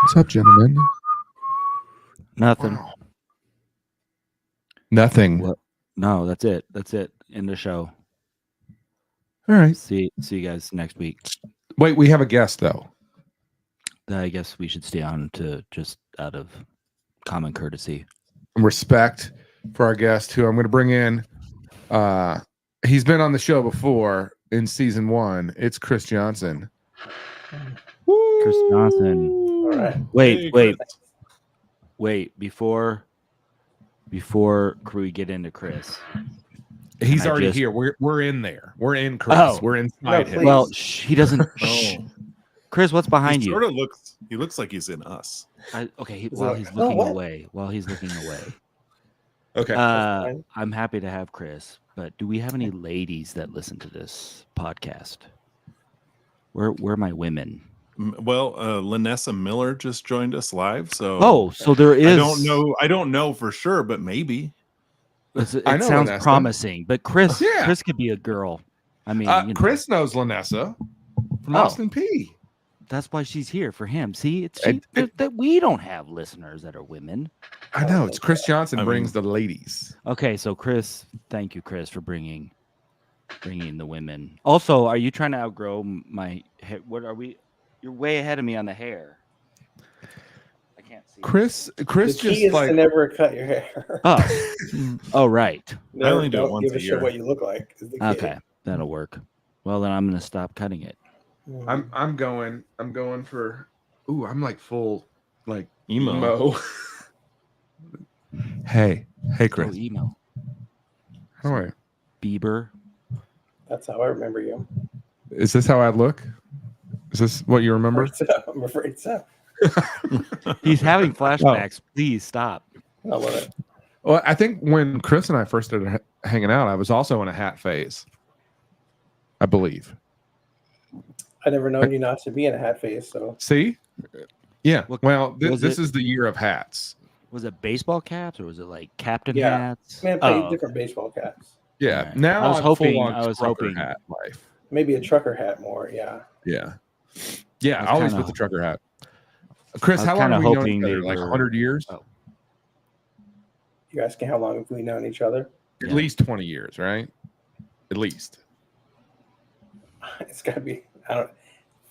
What's up, gentlemen? Nothing. Wow. Nothing. What? No, that's it. That's it. End the show. All right. See you guys next week. Wait, we have a guest though. I guess we should stay on to just out of common courtesy. Respect for our guest, who I'm going to bring in. He's been on the show before in season 1. It's Chris Johnson. Chris Johnson. All right. Wait. Before we get into Chris, he's already here. We're in there. We're in Chris. Oh. We're inside him. Well, he doesn't. Chris, what's behind you? He looks like he's in us. While he's looking away. Okay. I'm happy to have Chris, but do we have any ladies that listen to this podcast? Where are my women? Well, Lanessa Miller just joined us live, so there is. I don't know for sure, but maybe. It sounds Lanessa. Promising, but Chris, Yeah. Chris could be a girl. I mean, Chris knows Lanessa from Austin P. That's why she's here for him. See, that we don't have listeners that are women. I know it's Chris Johnson brings the ladies. Okay, so Chris, thank you, Chris, for bringing the women. Also, are you trying to outgrow my hair? What are we? You're way ahead of me on the hair. I can't see. Chris The just key is to never cut your hair. Oh, right. I only do it Don't once give a a year. shit what you look like. Is the key. Okay, that'll work. Well, then I'm gonna stop cutting it. I'm going for. Ooh, I'm like full like emo. Hey, Chris. Emo. How are you? Bieber. That's how I remember you. Is this how I look? Is this what you remember? I'm afraid so. He's having flashbacks. Please stop. I love it. Well, I think when Chris and I first started hanging out, I was also in a hat phase. I believe. I never known you not to be in a hat phase. So See? Yeah. Well, was this it- is the year of hats. Was it baseball caps or was it like captain Yeah. hats? man, play different baseball caps. Yeah. Right. Now I was I'm hoping- full on I was trucker hoping- hat life. Maybe a trucker hat more. Yeah. Yeah. Yeah. I was Always kinda- with the trucker hat. Chris, I was how long kinda have we known hoping each they other? Like were- 100 years? Oh. You asking how long have we known each other? At Yeah. least 20 years, right? At least. It's got to be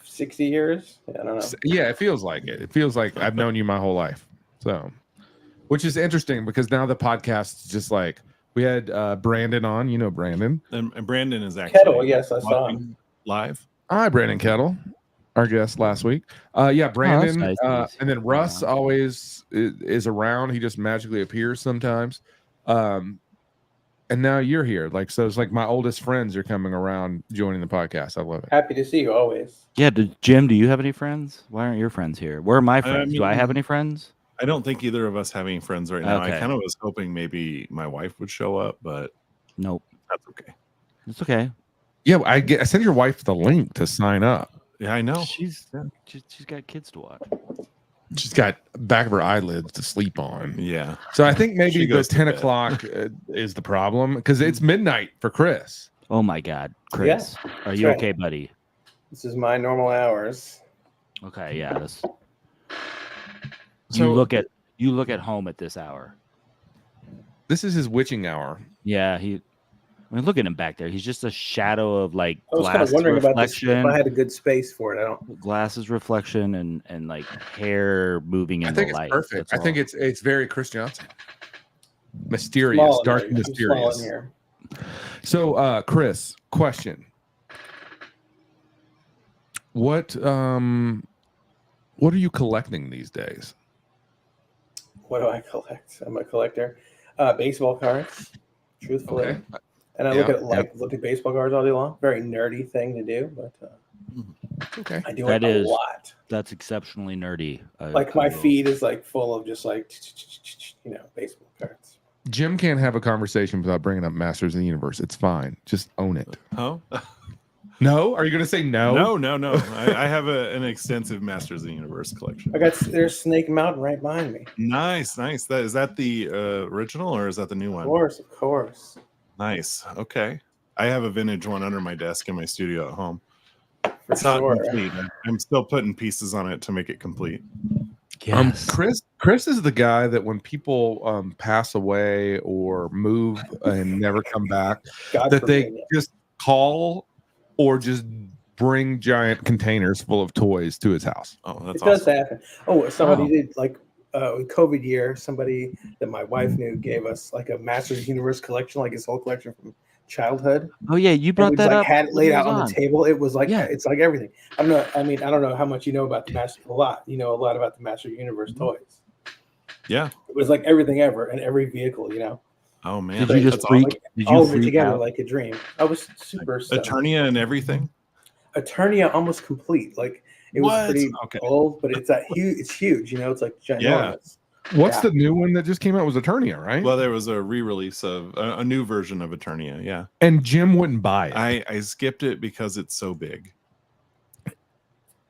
60 years. I don't know. Yeah, it feels like it. It feels like I've known you my whole life. So, which is interesting because now the podcast is just like we had Brandon on. You know Brandon. And Brandon is actually Kettle, yes, I saw him live. Hi, Brandon Kettle, our guest last week. Yeah, Brandon, nice. and then Russ always is around. He just magically appears sometimes. And now you're here. Like, so it's like my oldest friends are coming around joining the podcast. I love it. Happy to see you always. Yeah, Jim, do you have any friends? Why aren't your friends here? Where are my friends? Do I have mean- any friends? I don't think either of us have any friends right now. Okay. I kind of was hoping maybe my wife would show up, but Nope. that's okay. It's okay. Yeah, I send your wife the link to sign up. Yeah, I know. She's got kids to watch. She's got back of her eyelids to sleep on. Yeah. So I think maybe She the goes to 10 bed. o'clock is the problem because it's midnight for Chris. Oh my God, Chris, are you right. okay, buddy? This is my normal hours. Okay, yeah. So- you look at home at this hour. This is his witching hour. Yeah, I mean, look at him back there. He's just a shadow of like I was kind glass of wondering about this reflection, if I had a good space for it. I don't. glasses reflection, and like hair moving in I think the it's light. perfect. That's I think all. it's very Chris Johnson. Mysterious, Small in dark here. and I'm small in mysterious. here. So, Chris, question. What are you collecting these days? What do I collect? I'm a collector. Baseball cards, truthfully. Okay. And I look at baseball cards all day long. Very nerdy thing to do, but Okay. I do That it a is- lot. That's exceptionally nerdy. Like my feed is like full of just like baseball cards. Jim can't have a conversation without bringing up Masters of the Universe. It's fine. Just own it. Oh, No? Are you going to say no? no. I have an extensive Masters of the Universe collection. There's Snake Mountain right behind me. Nice. Is that the original or is that the new one? Of course. Nice. Okay. I have a vintage one under my desk in my studio at home. For It's not sure. complete. I'm still putting pieces on it to make it complete. Yes. Chris is the guy that when people pass away or move and never come back, God that forbid, they just call or just bring giant containers full of toys to his house. Oh, that's it does awesome. happen. Oh, somebody Wow. did like COVID year. Somebody that my wife knew gave us like a Masters of the Universe collection, like his whole collection from childhood. Oh yeah, you And brought we that like up. had it when laid he out was on the table. It was like Yeah. it's like everything. I don't know how much you know about the Master. A lot. You know a lot about the Master of the Universe toys. Yeah. It was like everything ever and every vehicle. You know, Oh man. Did you just That's freak? like, Did all you of it freak together out? like a dream. I was super stoked. Eternia and everything. Eternia almost complete. Like it was What? pretty Okay. old, but it's that huge. It's huge. You know, it's like ginormous. What's Yeah. the new one that just came out? Was Eternia, right? Well, there was a re-release of a new version of Eternia. Yeah. And Jim wouldn't buy it. I skipped it because it's so big.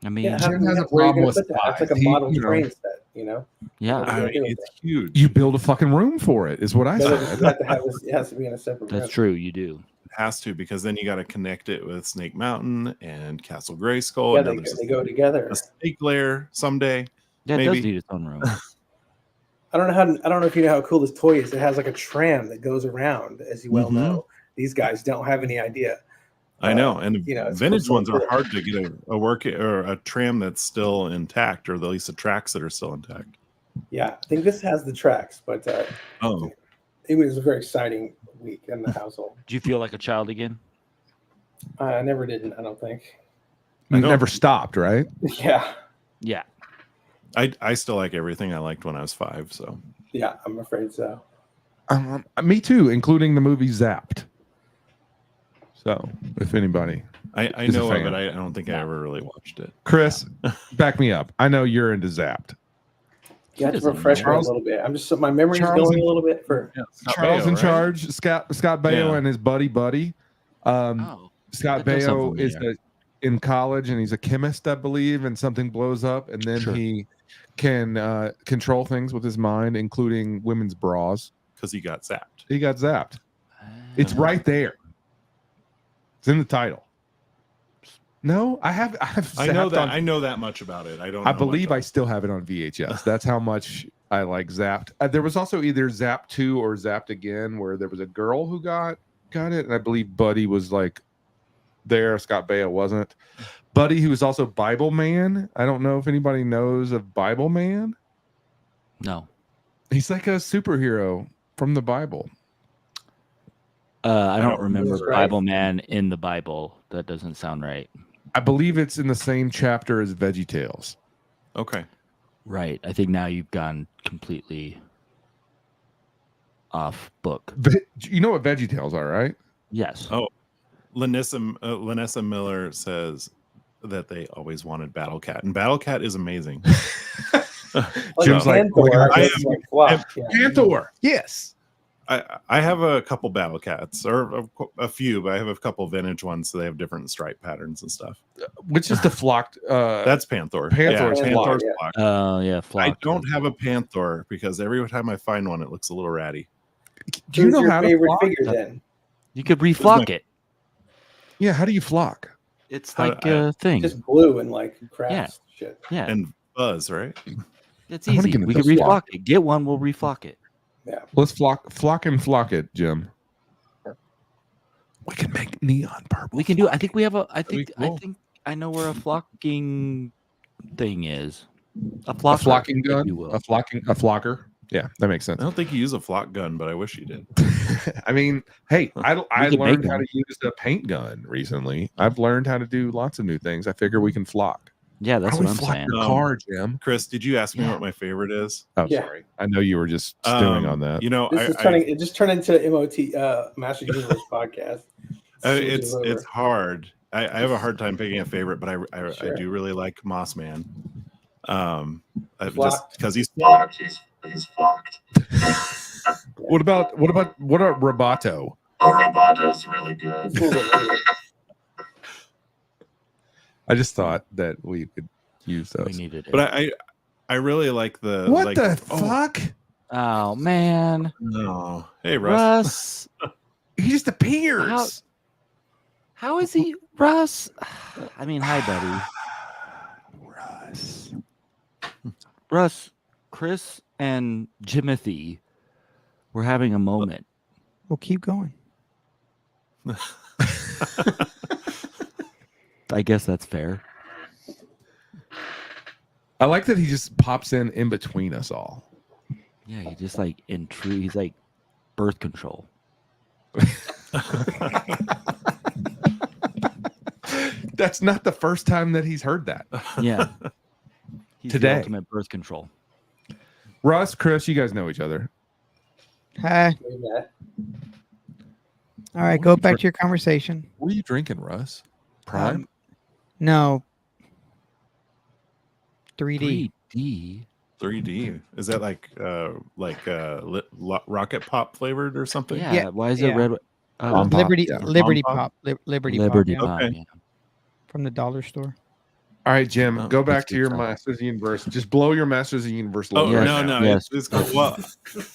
I mean, Yeah, Jim has a where are you problem gonna with put that? It's like a size. model You know, train set. You know, yeah. What are I you mean, gonna do with it's huge. you build a fucking room for it, is what I that? said. You have to have this. It has to be in a separate room. That's true. You do. It has to, because then you got to connect it with Snake Mountain and Castle Grayskull. Yeah, and now there's they go together. a snake lair someday. Yeah, it Maybe. does need its own room. I don't know if you know how cool this toy is. It has like a tram that goes around, as you well Mhm. know. These guys don't have any idea. I know, and you know, it's vintage so ones are cool. hard to get a work or a tram that's still intact, or at least the tracks that are still intact. Yeah, I think this has the tracks, but Oh, it was a very exciting week in the household. Do you feel like a child again? I never did. I don't think. You I know. never stopped, right? Yeah, Yeah. I still like everything I liked when I was 5. So yeah, I'm afraid so. Me too, including the movie Zapped. So, if anybody, I Is a know of fan. it. I don't think I ever really watched it. Chris, back me up. I know you're into Zapped. You have to doesn't refresh me a Charles- little bit. I'm just my memory's Charles going and- a little bit for. Yeah, Charles in right? charge, Scott Baio Yeah. and his buddy. Oh. Scott that does sound Baio is familiar. in college and he's a chemist, I believe, and something blows up, and then Sure. he can control things with his mind, including women's bras. Because he got zapped. He got zapped. It's right there. It's in the title. No, I have. I know zapped that. on- I know that much about it. I don't. I know believe much I still have it on VHS. That's how much I like Zapped. There was also either Zapped 2 or Zapped Again, where there was a girl who got it, and I believe Buddy was like there. Scott Baio wasn't. Buddy, who was also Bible Man. I don't know if anybody knows of Bible Man. No. He's like a superhero from the Bible. I don't don't remember remember. Bible Man in the Bible. That doesn't sound right. I believe it's in the same chapter as VeggieTales. Okay. Right. I think now you've gone completely off book. You know what VeggieTales are, right? Yes. Oh, Lanessa Miller says that they always wanted Battle Cat, and Battle Cat is amazing. Jim's like, Panther, oh my God, I it's am- like flop, yeah. Panther. Yes. I have a couple Battle Cats, or a few, but I have a couple vintage ones, so they have different stripe patterns and stuff. Which is the flocked. That's Panther. Panther's yeah, flock, Panther's yeah. flock. Oh, yeah. I Flock. don't have a Panther because every time I find one, it looks a little ratty. Do you Who's know your how to favorite flock? figure then? You could reflock it. Yeah, how do you flock? It's How- like a thing. Just glue and like crafts shit. Yeah. And Buzz, right? It's I wanna easy. get We into could flock. reflock it. Get one, we'll reflock it. Yeah. Let's flock it, Jim. We can make neon purple. We can do. I think we have a. I be think. cool. I think I know where a flocking thing is. A A flocker, flocking if gun. you will. A flocker. Yeah, that makes I sense. don't think you use a flock gun, but I wish you did. I mean, hey, I could learned make how one. to use a paint gun recently. I've learned how to do lots of new things. I figure we can flock. Yeah, that's How do what we I'm flock saying. your car, Jim? Chris, did you ask me Yeah. what my favorite is? Oh, Yeah. sorry. I know you were just stewing on that. You know, This is turning. It just turned into MOT Master Universe podcast. it's Switches over. hard. I have a hard time picking a favorite, but I Sure. do really like Moss Man. Just Flocked. because he's Fucked. He's fucked. What about Roboto? Oh, Roboto's really good. It's a little bit weird. I just thought that we could use We those. needed it. But I really like the What like, the oh, fuck? Oh man, no. Hey Russ. Russ. He just appears. How is he, Russ? I mean, hi, buddy. Russ. Russ, Chris, and Jimothy were having a moment. We'll keep going. I guess that's fair. I like that he just pops in between us all. Yeah, he just like he's like birth control. That's not the first time that he's heard that. Yeah. He's Today. the ultimate birth control. Russ, Chris, you guys know each other. Hi. All right, go back to your conversation. What are you drinking, Russ? Prime? No. 3D. 3D. 3D. Is that like rocket pop flavored or something? Yeah. Yeah, Why is it yeah. red? Oh, Pop, Liberty yeah. Liberty Pop? Pop. Liberty Liberty Pop. Yeah. Pop. Okay. Yeah. From the dollar store. All right, Jim, Oh, go back that's to good your stuff. Masters of the Universe. Just blow your Masters of the Universe Oh logo. Yes. right no, now. no. Yes. Well,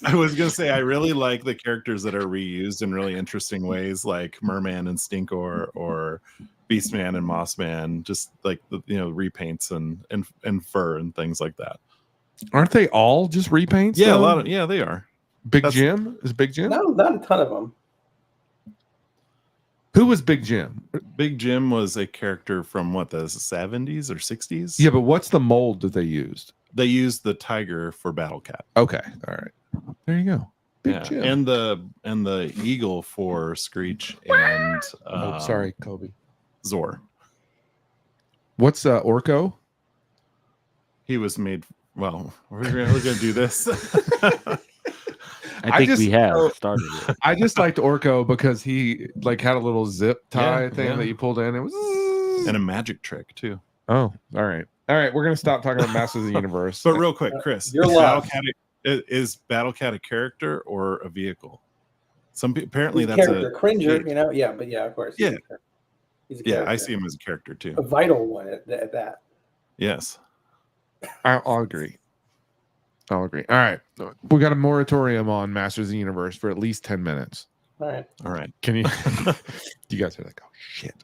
I was gonna say I really like the characters that are reused in really interesting ways, like Merman and Stinkor, or Beastman and Mossman. Just like the repaints and fur and things like that. Aren't they all just repaints? Yeah, a though? lot of they are. Big that's- Jim? Is Big Jim? No, not a ton of them. Who was Big Jim? Big Jim was a character from what, the 70s or 60s? Yeah, but what's the mold that they used? They used the tiger for Battle Cat. Okay, all right. There you go. Big Yeah, Jim. and the eagle for Screech and oh, sorry, Kobe. Zor. What's Orko? He was made. Well, we're gonna do this. I think just we have know- started it. I just liked Orko because he like had a little zip tie Yeah, thing yeah. that you pulled in. It was And a magic trick too. oh, all right. All right, we're gonna stop talking about Masters of the Universe. But real quick, Chris, You're is lost. Is Battle Cat a character or a vehicle? Apparently He's a that's character, a Cringer, yeah, but yeah, of course. Yeah. He's a yeah. character. I see him as a character too. A vital one at that. Yes. I'll agree. I'll agree. All right. We got a moratorium on Masters of the Universe for at least 10 minutes. All right. All right. Can you you guys are like, oh shit.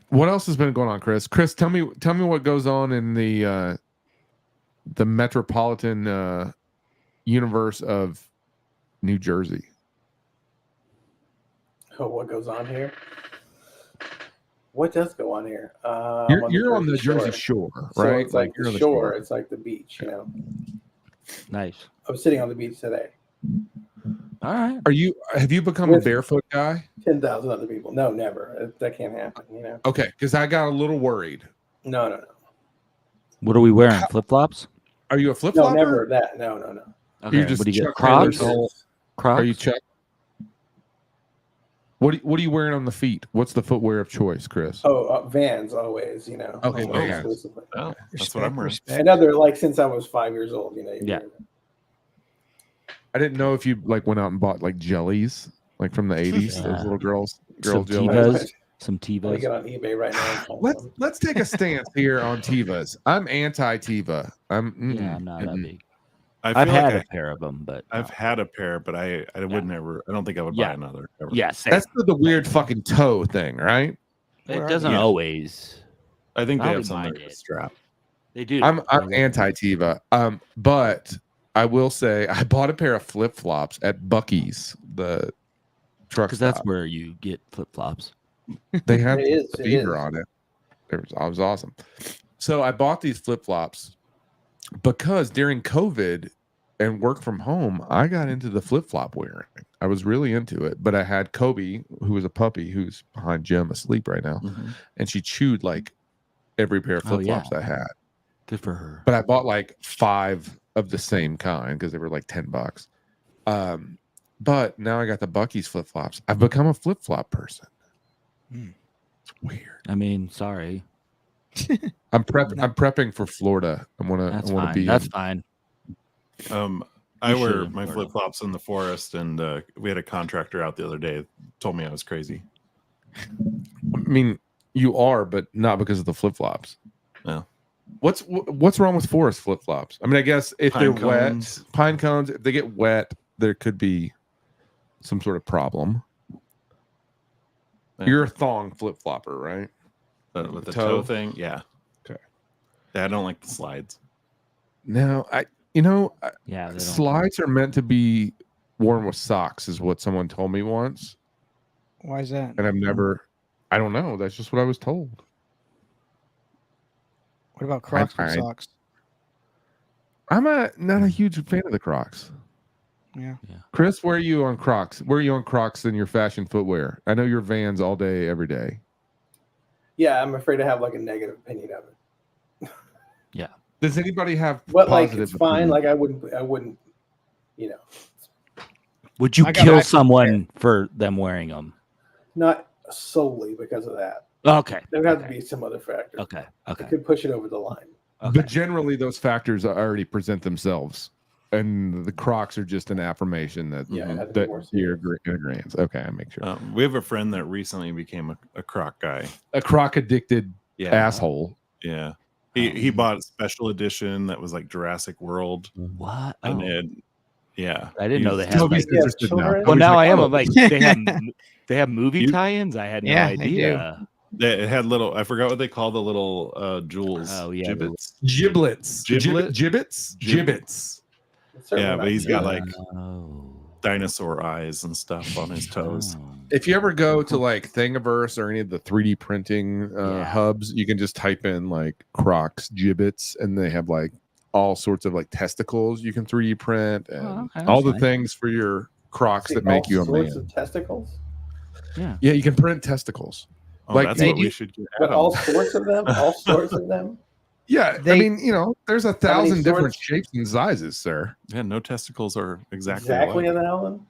What else has been going on, Chris? Chris, tell me what goes on in the metropolitan universe of New Jersey. Oh, what goes on here? What does go on here? You're on the Jersey Shore, So right? it's like you're the on the shore. It's like the beach, Nice. I'm sitting on the beach today. All right. Have you become a barefoot guy? 10,000 other people. No, never. That can't happen, Okay, because I got a little worried. No. What are we wearing? Flip flops? Are you a flip No, flopper? never that. No. Okay. You're just what do you get? Chuck Taylor's Crocs? whole- Crocs? Are you Chuck? What are you wearing on the feet? What's the footwear of choice, Chris? Oh, Vans always, Okay, almost Vans. exclusively. Oh, that's what I'm wearing. Another, like, since I was 5 years old, Yeah. I didn't know if you like went out and bought like jellies, like from the 80s, Yeah. those little girl Some jellies. Tevas? Some I'm gonna Tevas? get on eBay right now. and find Let's some. let's take a stance here on Tevas. I'm anti-Teva. Yeah, I'm not that big. I I've feel had like a pair of them, but I've had a pair, but I would never. I don't think I would Yeah. buy another. Ever. yeah, same. That's the weird fucking toe thing, right? It doesn't Yeah. always. I think they I have would something mind like a it. strap. They do. I'm anti-Teva. But I will say I bought a pair of flip-flops at Bucky's, the truck because that's stop. where you get flip flops. They had It is, the it beaver is. on it. I was awesome. So I bought these flip-flops because during COVID and work from home, I got into the flip-flop wearing. I was really into it. But I had Kobe, who was a puppy, who's behind Jim asleep right now, and she chewed like every pair of Oh, yeah. flip-flops I had. Good for her. But I bought like 5 of the same kind because they were like $10. But now I got the Bucky's flip-flops. I've become a flip-flop person. It's weird. I mean, sorry. I'm prepping for Florida. I want That's to fine. be. That's fine. I You wear should. my flip flops in the forest, and we had a contractor out the other day. Told me I was crazy. I mean, you are, but not because of the flip flops. No. What's wrong with forest flip flops? I mean, I guess if Pine they're cones. wet, pine cones. If they get wet, there could be some sort of problem. Yeah. You're a thong flip flopper, right? With the toe? toe thing, yeah. Okay. I don't like the slides. No, Yeah, they don't. slides are meant to be worn with socks, is what someone told me once, Why is that? and I've never. I don't know. That's just what I was told. What about Crocs with I- socks? I'm not a huge fan of the Crocs. Yeah. Chris, where are you on Crocs? Where are you on Crocs in your fashion footwear? I know you're Vans all day, every day. Yeah, I'm afraid to have like a negative opinion of it. Does anybody have But like, positive it's fine. opinion? Like, I wouldn't, you know, Would you I got kill back- someone for them wearing them? not solely because of that. Okay. There would have to Okay. be some other factor. Okay. It Okay. could push it over the line. Okay. But generally, those factors already present themselves, and the Crocs are just an affirmation that Yeah, it had to be that more you're serious. in agreement. Okay, I make sure. We have a friend that recently became a Croc guy. A Croc addicted Yeah, asshole. yeah. He bought a special edition that was like Jurassic World, What? and Oh, it, yeah. I didn't know they had. Toby's Like, Yeah, interested now. children. well, Toby's now like, I am. "Oh, I'm like, they have movie You- tie-ins. I had no Yeah, they do. idea. It had little. I forgot what they call the little jewels. Oh, yeah, the- gibbets. giblets, Giblet? gibbets, gibbets. It's certainly Yeah, not but he's got good. like Oh. dinosaur eyes and stuff on his toes. Oh. If you ever go to like Thingiverse or any of the 3D printing Yeah. hubs, you can just type in like Crocs gibbets, and they have like all sorts of like testicles you can 3D print, and Oh, okay, all that's the nice. things for your Crocs See, that make all you a sorts man. of testicles, Yeah. Yeah, you can print testicles. Oh, Like, that's they what we do- should get. but Adam. all sorts of them, all sorts of them. Yeah, I They- mean, there's 1,000 different sorts? shapes and sizes, sir. Yeah, no testicles are exactly Exactly, alike. Alan.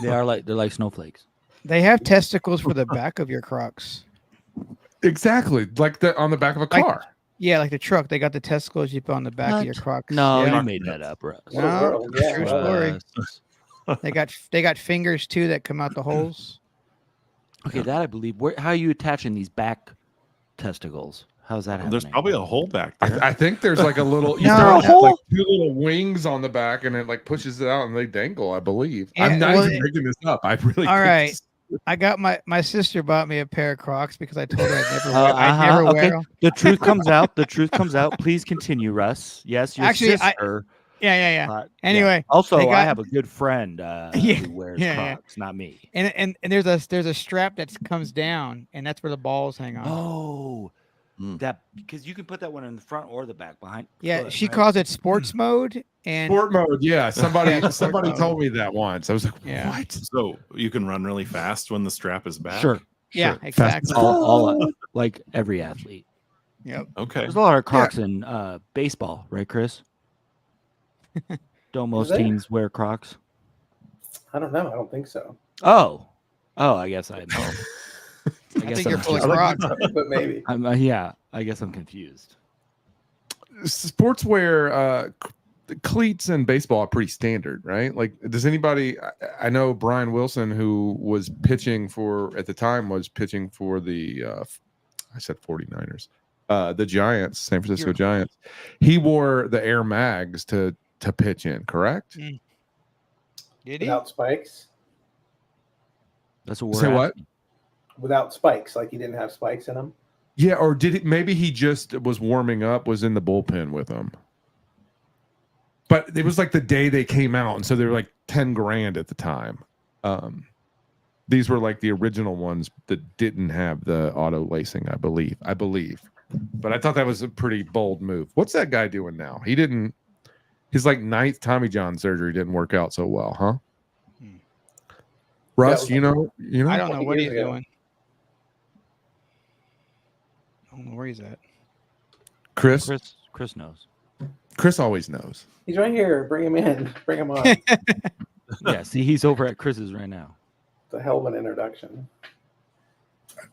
They're like snowflakes. They have testicles for the back of your Crocs. Exactly, like the on the back of a Like- car. Yeah, like the truck. They got the testicles you put on the back of your Crocs. No, Yeah. you made that up, Russ. What a No, world, yeah, true well, story. They got fingers too that come out the holes. Okay, that I believe. How are you attaching these back testicles? How's that happening? There's probably a hole back there. I think there's like a little, No, there's no. like 2 little wings on the back, and it like pushes it out, and they dangle. I believe. Yeah, I'm not well, even making this up. I really. All think right. this- I got my sister bought me a pair of Crocs because I told her I'd never Oh, wear, I'd never okay. wear them. The truth comes out. The truth comes out. Please continue, Russ. Yes, your Actually, sister. Yeah. yeah. Anyway, Also, they I got- have a good friend Yeah, who wears yeah. Crocs, not me. And there's a strap that comes down, and that's where the balls hang on. Oh, Mm. that because you can put that one in the front or the back behind. Yeah, foot, she right? calls it sports mode, and Sport mode, yeah. Somebody Yeah, sport somebody mode. told me that once. I was like, Yeah. what? So you can run really fast when the strap is back. Sure. yeah, Sure. exactly. All like every athlete. Yep. Okay. There's a lot of Crocs in baseball, right, Chris? Don't most there? teams wear Crocs? I don't know. I don't think so. Oh, I guess I know. I think you're full of I Crocs. like- but maybe. I'm, yeah, I guess I'm confused. Sportswear cleats in baseball are pretty standard, right? Like, does anybody? I know Brian Wilson, who was pitching for at the time, was pitching for the I said 49ers, the Giants, San Francisco You're- Giants. He wore the Air Mags to pitch in, correct? Did he? Without spikes. That's what we're Say what? asking. Without spikes, like he didn't have spikes in them. Yeah, or did it? Maybe he just was warming up, was in the bullpen with them. But it was like the day they came out, and so they were like 10 grand at the time. These were like the original ones that didn't have the auto lacing, I believe. But I thought that was a pretty bold move. What's that guy doing now? He didn't. His like 9th Tommy John surgery didn't work out so well, huh? Russ, was you like- know. I don't know 20 what he's years ago. doing. I don't know where he's at. Chris knows. Chris always knows. He's right here. Bring him in. Bring him on. Yeah, see, he's over at Chris's right now. The hell of an introduction.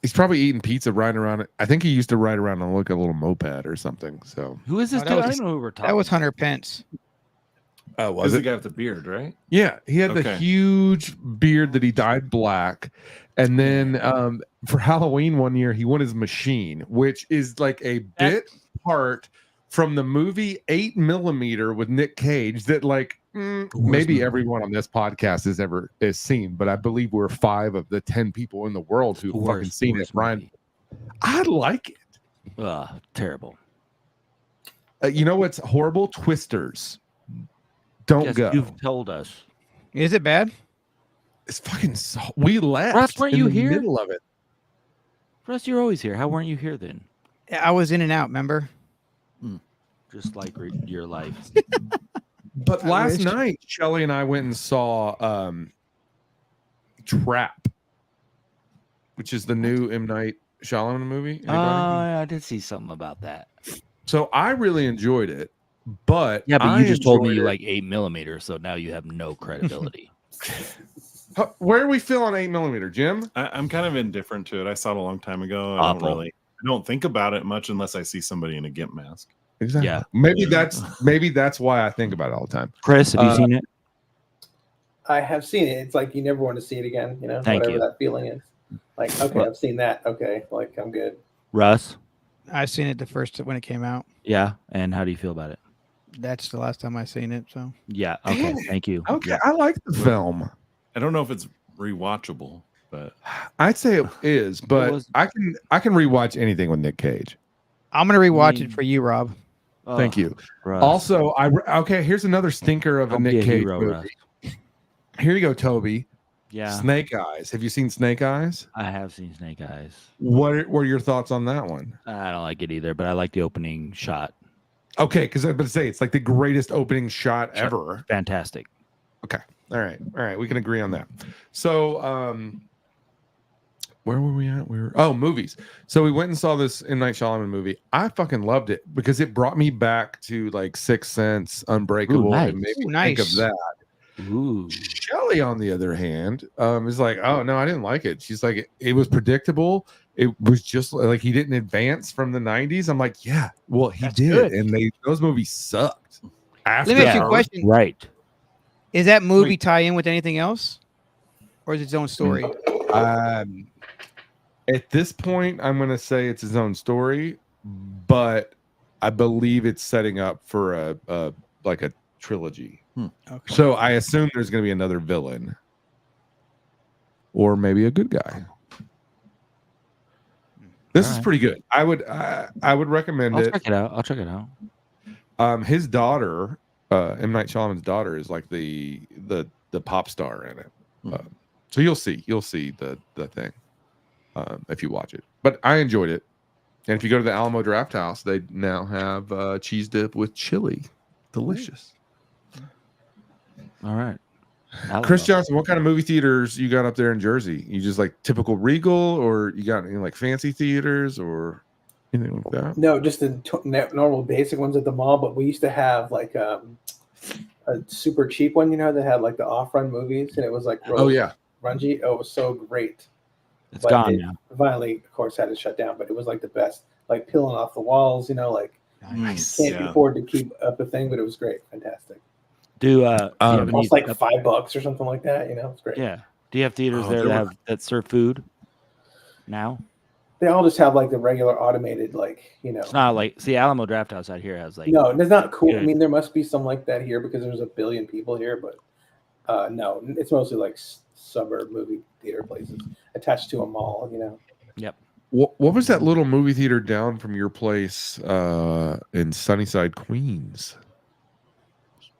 He's probably eating pizza riding around. I think he used to ride around on like a little moped or something. So Who is this Oh, that dude? I was- don't know who we're talking. That was Hunter Pence. Was the guy with the beard, right? Yeah, he had the Okay. huge beard that he dyed black, and then for Halloween one year he won his machine, which is like a bit part from the movie 8mm with Nick Cage that like maybe everyone on this podcast has seen, but I believe we're 5 of the 10 people in the world who've fucking seen it. Brian, I like it. Terrible. You know what's horrible? Twisters. Don't Yes, go. you've told us. Is it bad? It's fucking. We left. Russ, weren't in you the here? Middle of it. Russ, you're always here. How weren't you here then? I was in and out. Remember? Just like your life. But I last wish. night, Shelly and I went and saw Trap, which is the new M. Night Shyamalan movie. Anybody? I did see something about that. So I really enjoyed it, but Yeah, but I you just told me enjoyed you it- like 8mm, so now you have no credibility. Where do we feel on 8mm, Jim? I'm kind of indifferent to it. I saw it a long time ago. I don't think about it much unless I see somebody in a gimp mask. Exactly. Yeah. Maybe that's why I think about it all the time. Chris, have you seen it? I have seen it. It's like you never want to see it again. You know, Thank whatever you. that feeling is. Like, okay, I've seen that. Okay, like I'm good. Russ? I've seen it the first when it came out. Yeah. And how do you feel about it? That's the last time I seen it. So Yeah. Okay. Thank you. Okay, Yeah. I like the film. I don't know if it's rewatchable, but I'd say it is, but was- I can rewatch anything with Nick Cage. I'm gonna rewatch mean- it for you, Rob. Thank you. Russ. Also, okay, here's another stinker of a Don't be Nick a Cage hero, movie. Russ. Here you go, Toby. Yeah. Snake Eyes. Have you seen Snake Eyes? I have seen Snake Eyes. What were your thoughts on that one? I don't like it either, but I like the opening shot. Okay, because I was about to say it's like the greatest opening shot ever. Fantastic. All right, we can agree on that. So, where were we at? Movies. So we went and saw this M. Night Shyamalan movie. I fucking loved it because it brought me back to like Sixth Sense, Unbreakable, nice. and made me Ooh, think of nice. that. Ooh. Shelley, on the other hand, is like, oh no, I didn't like it. She's like, it was predictable. It was just like he didn't advance from the 90s. I'm like, yeah, well, he That's did, good. and those movies sucked. After Let me ask you a Yeah. question. Right. Is that movie tie in with anything else, or is it its own story? At this point, I'm going to say it's his own story, but I believe it's setting up for a trilogy. Okay. So I assume there's going to be another villain, or maybe a good guy. This is Alright. pretty good. I would recommend I'll it. check it out. I'll check it out. His daughter, M. Night Shyamalan's daughter, is like the pop star in it. So you'll see the thing if you watch it. But I enjoyed it. And if you go to the Alamo Draft House, they now have cheese dip with chili. Delicious. All right. Chris Johnson, what kind of movie theaters you got up there in Jersey? You just like typical Regal, or you got any like fancy theaters or anything like that? No, just the normal basic ones at the mall. But we used to have like a super cheap one, you know, that had like the off-run movies, and it was like Oh yeah. grungy. Oh, it was so great. It's But gone it now. finally, of course, had to shut down. But it was like the best, like peeling off the walls, you know, like can't afford to keep up a thing, but it was great, fantastic. Do you have any, Almost like $5 or something like that, you know, it's great. yeah. Do you have theaters Oh, there there that serve food now? They all just have like the regular automated, like, you know. It's not like Alamo Draft House out here has like No, that's not cool. I Good. mean, there must be some like that here because there's a billion people here, but no, it's mostly like suburb movie theater places attached to a mall, you know. What was that little movie theater down from your place in Sunnyside, Queens?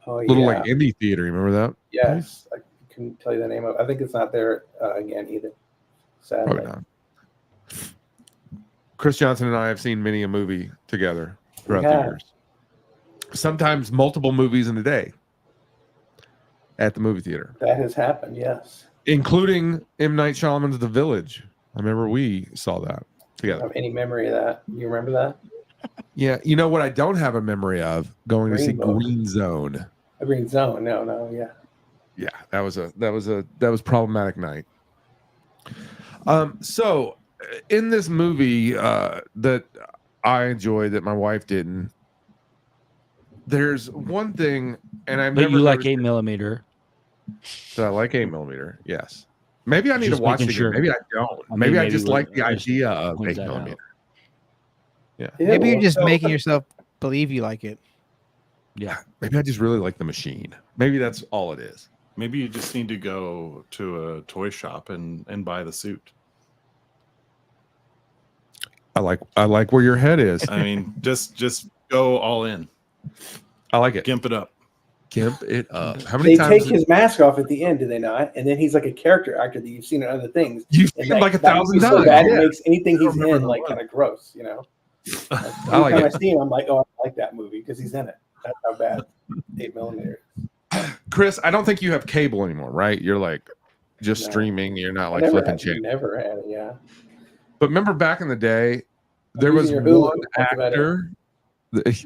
Oh, Little yeah. like indie theater. You remember that? Yes. I couldn't tell you the name of it. I think it's not there again either. Sadly. Probably not. Chris Johnson and I have seen many a movie together throughout the Yeah. years. Sometimes multiple movies in a day at the movie theater, That has happened, yes. including M. Night Shyamalan's The Village. I remember we saw that I together. don't have any memory of that. You remember that? Yeah, you know what I don't have a memory of? Going to see Green Book. Green Zone. A Green Zone. No, yeah. Yeah, that was problematic night. So in this movie that I enjoyed that my wife didn't, there's one thing, and I've but never you like noticed 8mm. that I like 8mm. Yes. Maybe I need Just to watch it making again. sure. Maybe I don't. I mean, maybe I maybe just we'll- like the just idea of point that 8mm. out. Yeah, Maybe you're well, just so- making yourself believe you like it. Yeah. Maybe I just really like the machine. Maybe that's all it is. maybe you just need to go to a toy shop and buy the suit. I like where your head is. I mean, just Go all in. I like it. Gimp it up. Gimp it up. How many They times take his mask off at the end, do they not? And then he's like a character actor that you've seen in other things. you've And seen him like that 1,000 movie's times? so bad, Yeah. it makes anything he's remember in the like one. kind of gross, you know. Like, I like every time it. I see him, I'm like, oh, I like that movie because he's in it. That's how bad 8mm. Chris, I don't think you have cable anymore, right? You're like just No. streaming. You're not I like never flipping had, channels. never had it, yeah. But remember back in the day, there was using your Hulu. one That's about it. actor.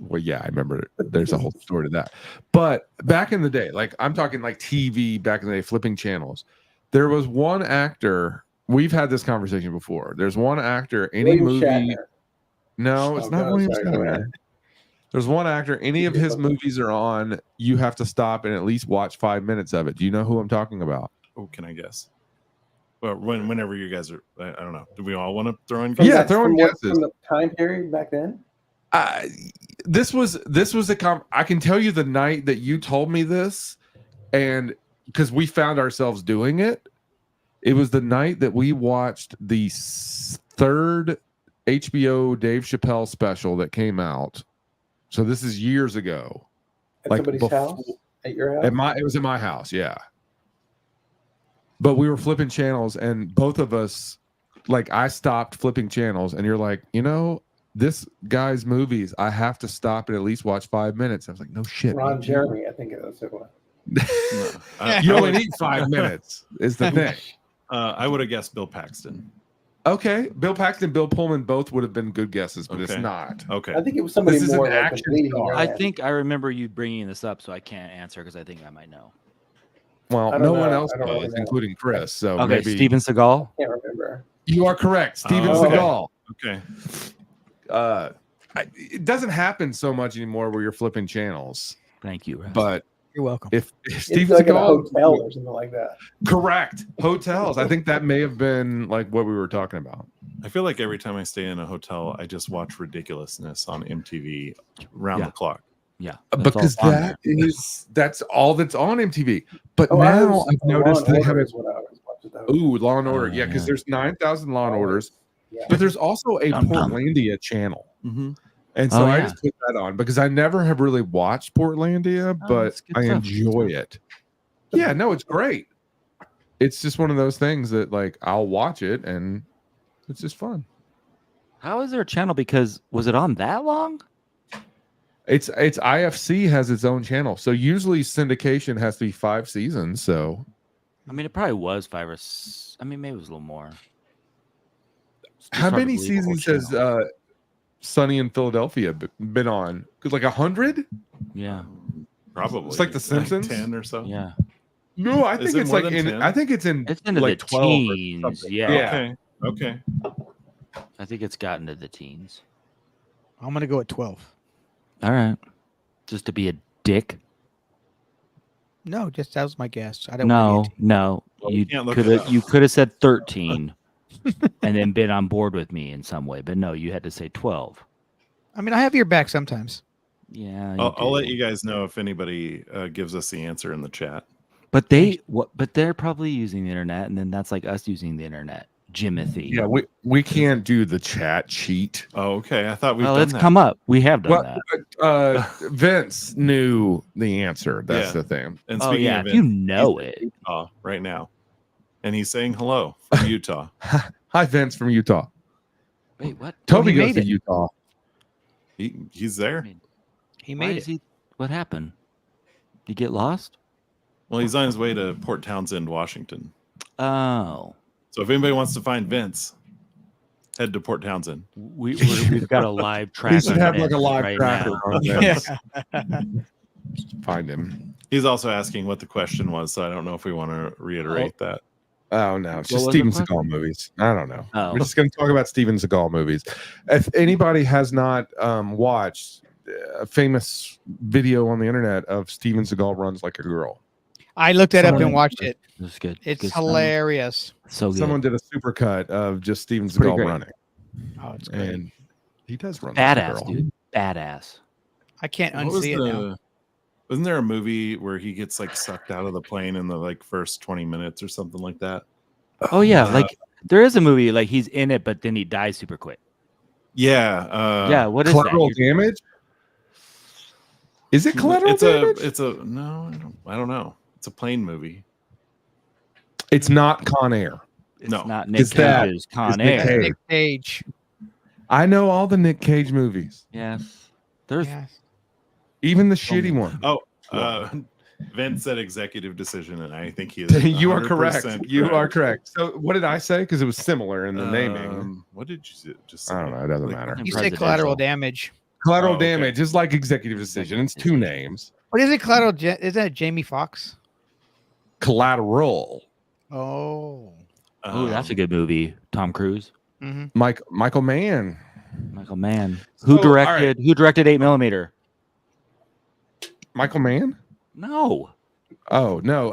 Well, yeah, I remember. There's a whole story to that. But back in the day, like I'm talking like TV back in the day, flipping channels. There was one actor. We've had this conversation before. There's one actor, any William movie. Shatner. No, it's Oh, not God, William sorry, go Shatner. ahead. There's one actor, any of his movies are on, you have to stop and at least watch 5 minutes of it. Do you know who I'm talking about? Oh, can I guess? Well, whenever you guys are, I don't know. Do we all want to throw in? From Yeah, that- throw in from what- guesses. From the time period back then? This was I can tell you the night that you told me this, and because we found ourselves doing it. It was the night that we watched the third HBO Dave Chappelle special that came out. So this is years ago. At Like somebody's before- house? At your house? It was at my house, yeah. But we were flipping channels, and both of us, like, I stopped flipping channels, and you're like, this guy's movies, I have to stop and at least watch 5 minutes. I was like, no shit. Ron man. Jeremy, I think it was. You only need 5 minutes, is the thing. I would have guessed Bill Paxton. Okay, Bill Paxton, Bill Pullman, both would have been good guesses, but it's Okay. not. Okay. I think it was somebody This is more an like action bleeding star. your I man. think I remember you bringing this up, so I can't answer because I think I might know. Well, I don't no one know. else I don't really does, know. including Chris. So Okay, maybe Steven Seagal. I can't remember. you are correct. Steven Oh, okay. Seagal. Okay. It doesn't happen so much anymore where you're flipping channels, Thank you, Russ. but You're welcome. if It's Steven like in a Seagal, hotel or something like that. correct, hotels. I think that may have been like what we were talking about. I feel like every time I stay in a hotel, I just watch ridiculousness on MTV round Yeah. the clock. yeah, Because all on there. that's all that's on MTV. But Oh, now I've noticed they have it. it. Ooh, Law and Order. Yeah, because yeah. there's 9,000 Law and Orders, Yeah. but there's also a Dum dum. Portlandia channel. Mm-hmm. And so Oh, I yeah. just put that on because I never have really watched Portlandia, Oh, but it's good I stuff. enjoy it. Yeah, no, it's great. It's just one of those things that like I'll watch it and it's just fun. How is there a channel? Because was it on that long? It's IFC has its own channel. So usually syndication has to be 5 seasons. So I mean, it probably was 5 or. I mean, maybe it was a little more. It's how hard to many believe a whole seasons has channel. Sunny in Philadelphia been on? Like 100? Yeah, Probably. It's like The Simpsons? 10 or so. yeah. No, I Is think it it's more like than in 10? I think it's in It's into like the 12 or teens. something. Yeah. Yeah. Okay. I think it's gotten to the teens. I'm gonna go at 12. All right, just to be a dick. No, just that was my guess. I don't. wanna No, be a no. Well, we You can't look could it have up. you could have said 13 and then been on board with me in some way, but no, you had to say 12. I mean, I have your back sometimes. Yeah, I'll let do. you guys know if anybody gives us the answer in the chat. But but they're probably using the internet, and then that's like us using the internet. Jimothy. Yeah, we can't do the chat cheat. Oh, okay. I thought we've well, done it's that. come up. We have done Well, that. Vince knew the answer. That's Yeah. the thing. And Oh speaking yeah, of if you it, know he's it. in Utah right now, and he's saying hello from Utah. Hi, Vince from Utah. Wait, what? Toby he goes made to it. Utah. He's there. He Why made is it. he? What happened? Did he get lost? Well, he's on his way to Port Townsend, Washington. Oh, So if anybody wants to find Vince, head to Port Townsend. we've got a live track. We should on have like Vince a live right tracker now. on Yeah. Vince. Find him. He's also asking what the question was, so I don't know if we want to reiterate that. Oh no, it's What just was Steven the question? Seagal movies. I don't know. Oh. We're just going to talk about Steven Seagal movies. If anybody has not watched a famous video on the internet of Steven Seagal runs like a girl, I looked that up Someone- and watched it. This is good. It's Good stuff. hilarious. So good. someone did a supercut of just Steven pretty Seagal great. running, Oh, it's great. and he does run like a Badass, girl. dude. Badass. I can't What was unsee it now. Wasn't there a movie where he gets like sucked out of the plane in the like first 20 minutes or something like that? Oh yeah, like there is a movie like he's in it, but then he dies super quick. Yeah. Yeah, what is that? Collateral damage. Is it collateral damage? It's a no. I don't know. It's a plane movie. It's not Con Air. It's No. not Nick Is that- Cage's Con Nick That's Air. Cage. Nick Cage. I know all the Nick Cage movies, Yes. There's Yes. even the shitty one. Oh, Vince said executive decision, and I think he. You are correct. You are correct. So what did I say? Because it was similar in the naming. What did you just say? I don't know. It doesn't Like, matter. You say collateral Presidential. damage. Collateral Oh, okay. damage is like executive decision. It's two names. What is it? Collateral? Is that Jamie Foxx? Collateral. Oh. Oh, that's a good movie. Tom Cruise, Mm-hmm. Michael Mann. Michael Mann. So, Who all directed? Who directed 8mm? Michael Mann? No. Oh no.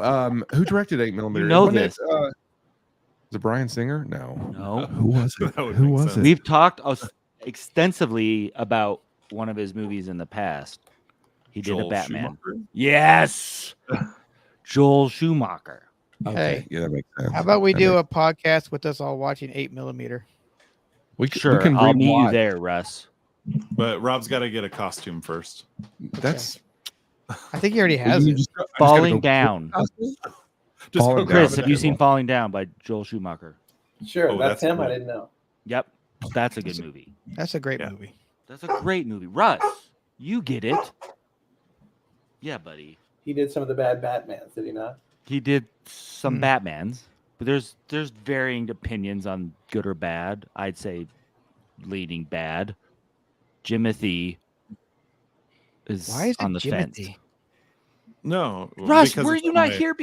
Who directed 8mm? You know Wasn't this. was it Brian Singer? No. No. Who was it? That would Who make was sense. it? We've talked extensively about one of his movies in the past. He did a Joel Batman. Schumacher? Yes. Joel Schumacher. Okay. Hey. Yeah, that makes sense. How about we That do makes- a podcast with us all watching 8mm? we Sure. can I'll meet you rewatch. there, Russ. But Rob's got to get a costume first. That's I think he already has you it. just- I just gotta Falling go- Down. Just Falling go Down. grab Chris, it have you at seen once. Falling Down by Joel Schumacher? Sure, Oh, that's that's him. I cool. didn't know. Yep. That's a good movie. That's a great Yeah. movie. That's a great movie. Russ, you get it. Yeah, buddy. He did some of the bad Batmans, did he not? He did some Hmm. Batmans, but there's varying opinions on good or bad. I'd say leaning bad. Jimothy is Why is it on the fence. Jimothy? No, Russ, because were it's you on not my- here?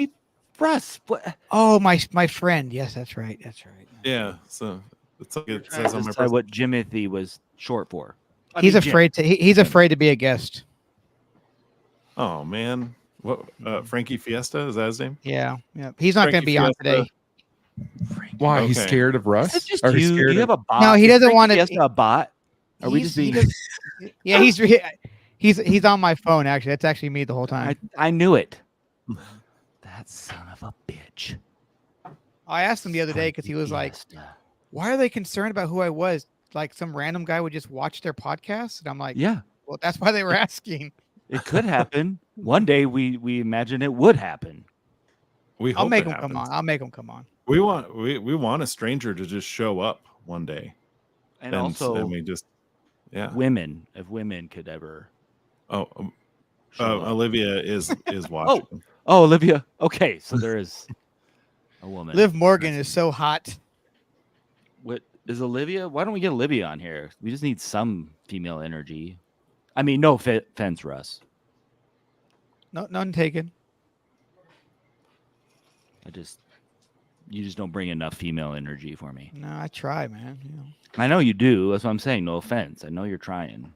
Russ, what? Oh, my friend. Yes, that's right. That's right. Yeah, so it's like it Trying says to on my decide what Jimothy was short for. I He's mean, Jim. afraid to. He's afraid to be a guest. Oh man, what? Frankie Fiesta, is that his name? Yeah, yeah. He's not going to Frankie be on Fiesta. today. Why he's Okay. scared of Is Russ? it just Or he's you? Do scared you of- have a bot? No, he Is doesn't Frankie wanna- Fiesta a bot? Are we He's- just he being? does- Yeah, he's on my phone. Actually, that's actually me the whole time. I knew it. That son of a bitch. I asked him the other day because he was like, Fiesta. "Why are they concerned about who I was? Like some random guy would just watch their podcast?" And I'm like, Yeah, "Well, that's why they were asking." it could happen. One day we imagine it would happen. We I'll hope make it him come happens. on. I'll make him come on. We want a stranger to just show up one day, And also, we just women, if women could ever. oh show up. Olivia is watching. Oh, Olivia. Okay, so there is a woman. Liv Morgan is so hot. What is Olivia? Why don't we get Olivia on here? We just need some female energy. I mean, no offense, Russ. No, none taken. You just don't bring enough female energy for me. No, I try, man. You know. I know you do. That's what I'm saying. No offense. I know you're trying.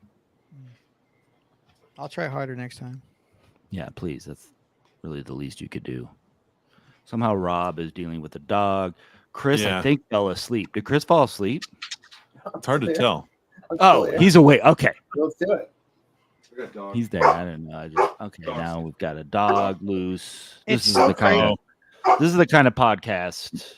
I'll try harder next time. Yeah, please. That's really the least you could do. Somehow Robb is dealing with the dog. Chris, I Yeah. think, fell asleep. Did Chris fall asleep? It's hard to Yeah. tell. I'm Oh, still here. he's awake. Okay. Let's do it. He's there. I don't know. Okay, now we've got a dog loose. It's This is so the kind crazy. of podcast.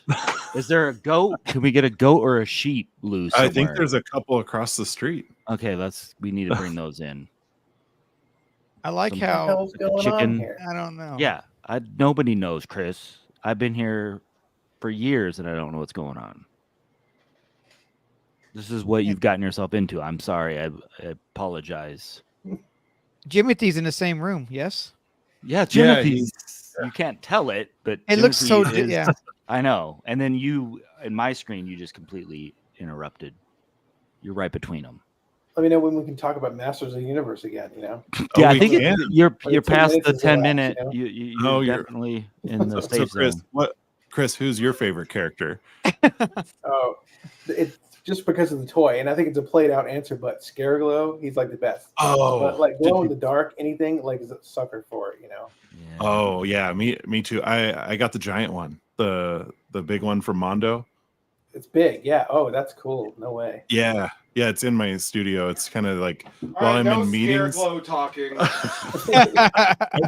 Is there a goat? Can we get a goat or a sheep loose? I think somewhere? there's a couple across the street. Okay, we need to bring those in. I like Some- What the how hell's like a going on chicken. here? I don't know. Yeah, nobody knows, Chris. I've been here for years and I don't know what's going on. This is what you've gotten yourself into. I'm sorry. I apologize. Jimothy's in the same room. Yes. Yeah, Yeah, Timothy's. You can't tell it, but It looks so. Timothy is- Yeah. I know. And then you, in my screen, you just completely interrupted. You're right between them. Let me know when we can talk about Masters of the Universe again. You know, Yeah, I we think can. you're Like 10 past the minutes is 10 the last, minute. you know? You're No, you're- definitely in the So safe Chris, zone. Chris, who's your favorite character? oh, it's just because of the toy, and I think it's a played out answer. But Scareglow, he's like the best. But like glow in the dark, anything like is a sucker for it. You know. Yeah. Oh yeah, me too. I got the giant one, the big one from Mondo. It's big, yeah. Oh, that's cool. No way. Yeah, it's in my studio. It's kind of like while I'm in meetings. talking.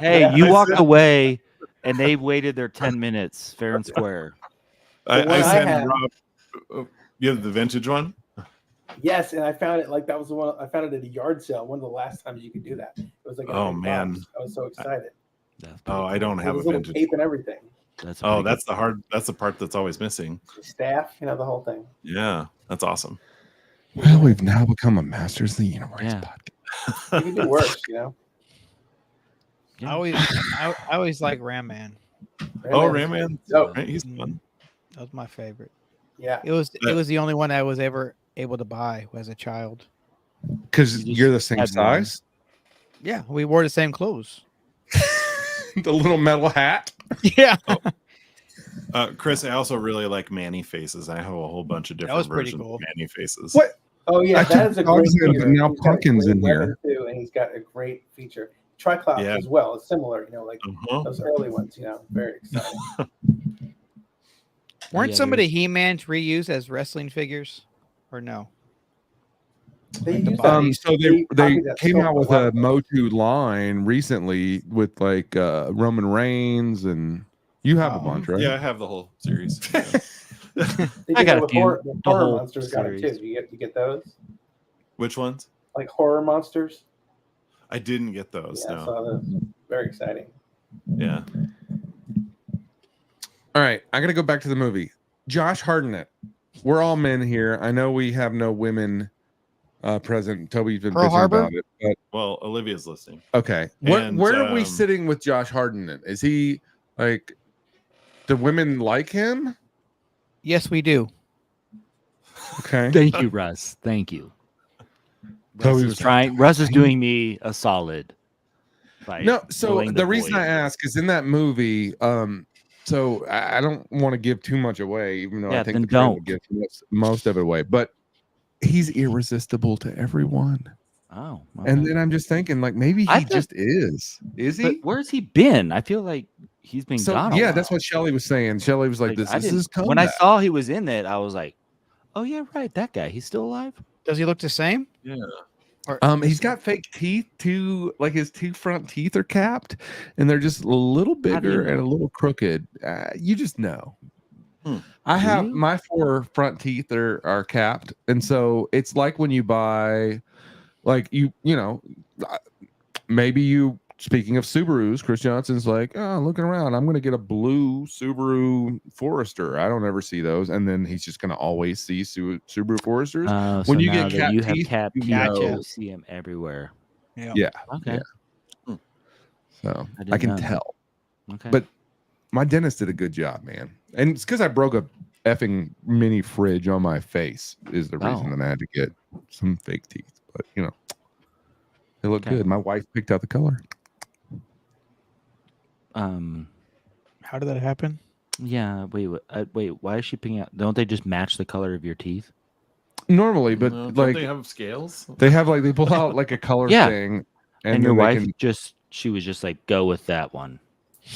Hey, you walked away and they waited their 10 minutes fair and square. I The one I sent have- Rob. You have the vintage one. Yes, and I found it like that was the one I found it at a yard sale. One of the last times you could do that. It was like, Oh, a big man. box. I was so excited. I don't have a His little vintage. cape and everything. That's That's the hard. That's the part that's always missing. The staff, the whole thing. Yeah, that's awesome. Well, we've now become a Masters of the Universe Yeah. You can do worse, Yeah. I always like Ram Man. Ram Man. Oh, Right, he's fun. That was my favorite. yeah. It was the only one I was ever able to buy as a child. Because You just you're the same had one. size. Yeah, we wore the same clothes. The little metal hat. Yeah. Chris, I also really like Manny faces. I have a whole bunch of different was pretty versions cool. of Manny faces. What? Oh yeah, I that took is a dogs great in, feature. but now He's got a Pumpkin's great in here. weapon, too, and he's got a great feature. Triclops Yeah. as well. It's similar, like Uh-huh. those early ones. Very exciting. Weren't Yeah, some of the He-Mans reused as wrestling figures? Or no? They Like the used body. that. So they copied that came sculpt out with lot a of- Motu line recently with like Roman Reigns, and you have a bunch, right? Yeah, I have the whole series. They I did got that a with few. horror, The horror whole monsters got it series. too. You get those Which ones? like horror monsters. I didn't get those. Yeah, I No. saw those. Very exciting. Yeah. All right, I got to go back to the movie. Josh Hartnett. We're all men here. I know we have no women present. Toby's been Pearl bitching Harbor? about it, but Well, Olivia's listening. okay. And, Where are we sitting with Josh Hartnett? Is he like? Do women like him? Yes, we do. Okay. Thank you, Russ. Thank you. Toby Russ was is trying. Russ is doing me a solid. by No, so filling the reason void. I ask is in that movie. So I don't want to give too much away, even though Yeah, I think then the trailer don't. gives most of it away. But he's irresistible to everyone. Oh, And okay. then I'm just thinking, like, maybe he I thought- just is. Is But he? where's he been? I feel like he's been So gone. a yeah, while. that's what Shelly was saying. Shelly was like, Like, "This I is didn't- his comeback." when I saw he was in that, I was like, "Oh yeah, right, that guy. He's still alive." Does he look the same? Yeah. Or, He's got fake teeth too, like his two front teeth are capped, and they're just a little How do you bigger and a know? little crooked. You just know. I Do have you? my 4 front teeth are capped, and so it's like when you buy, like maybe you. Speaking of Subarus, Chris Johnson's like, oh, looking around, I'm going to get a blue Subaru Forester. I don't ever see those, and then he's just going to always see Subaru Foresters. So When you now get that cat you have teeth, cat you teeth, know. you see him everywhere. Yeah, Okay. yeah. So I I, didn't can know. tell. Okay. But my dentist did a good job, man. And it's because I broke a effing mini fridge on my face is the reason Oh. that I had to get some fake teeth. But they look Okay. good. My wife picked out the color. how did that happen? Yeah. Wait. Wait. Why is she picking out? Don't they just match the color of your teeth? Normally, but No, don't like they have scales? they pull out like a color Yeah. thing, And your then they wife she was just like, go with that one.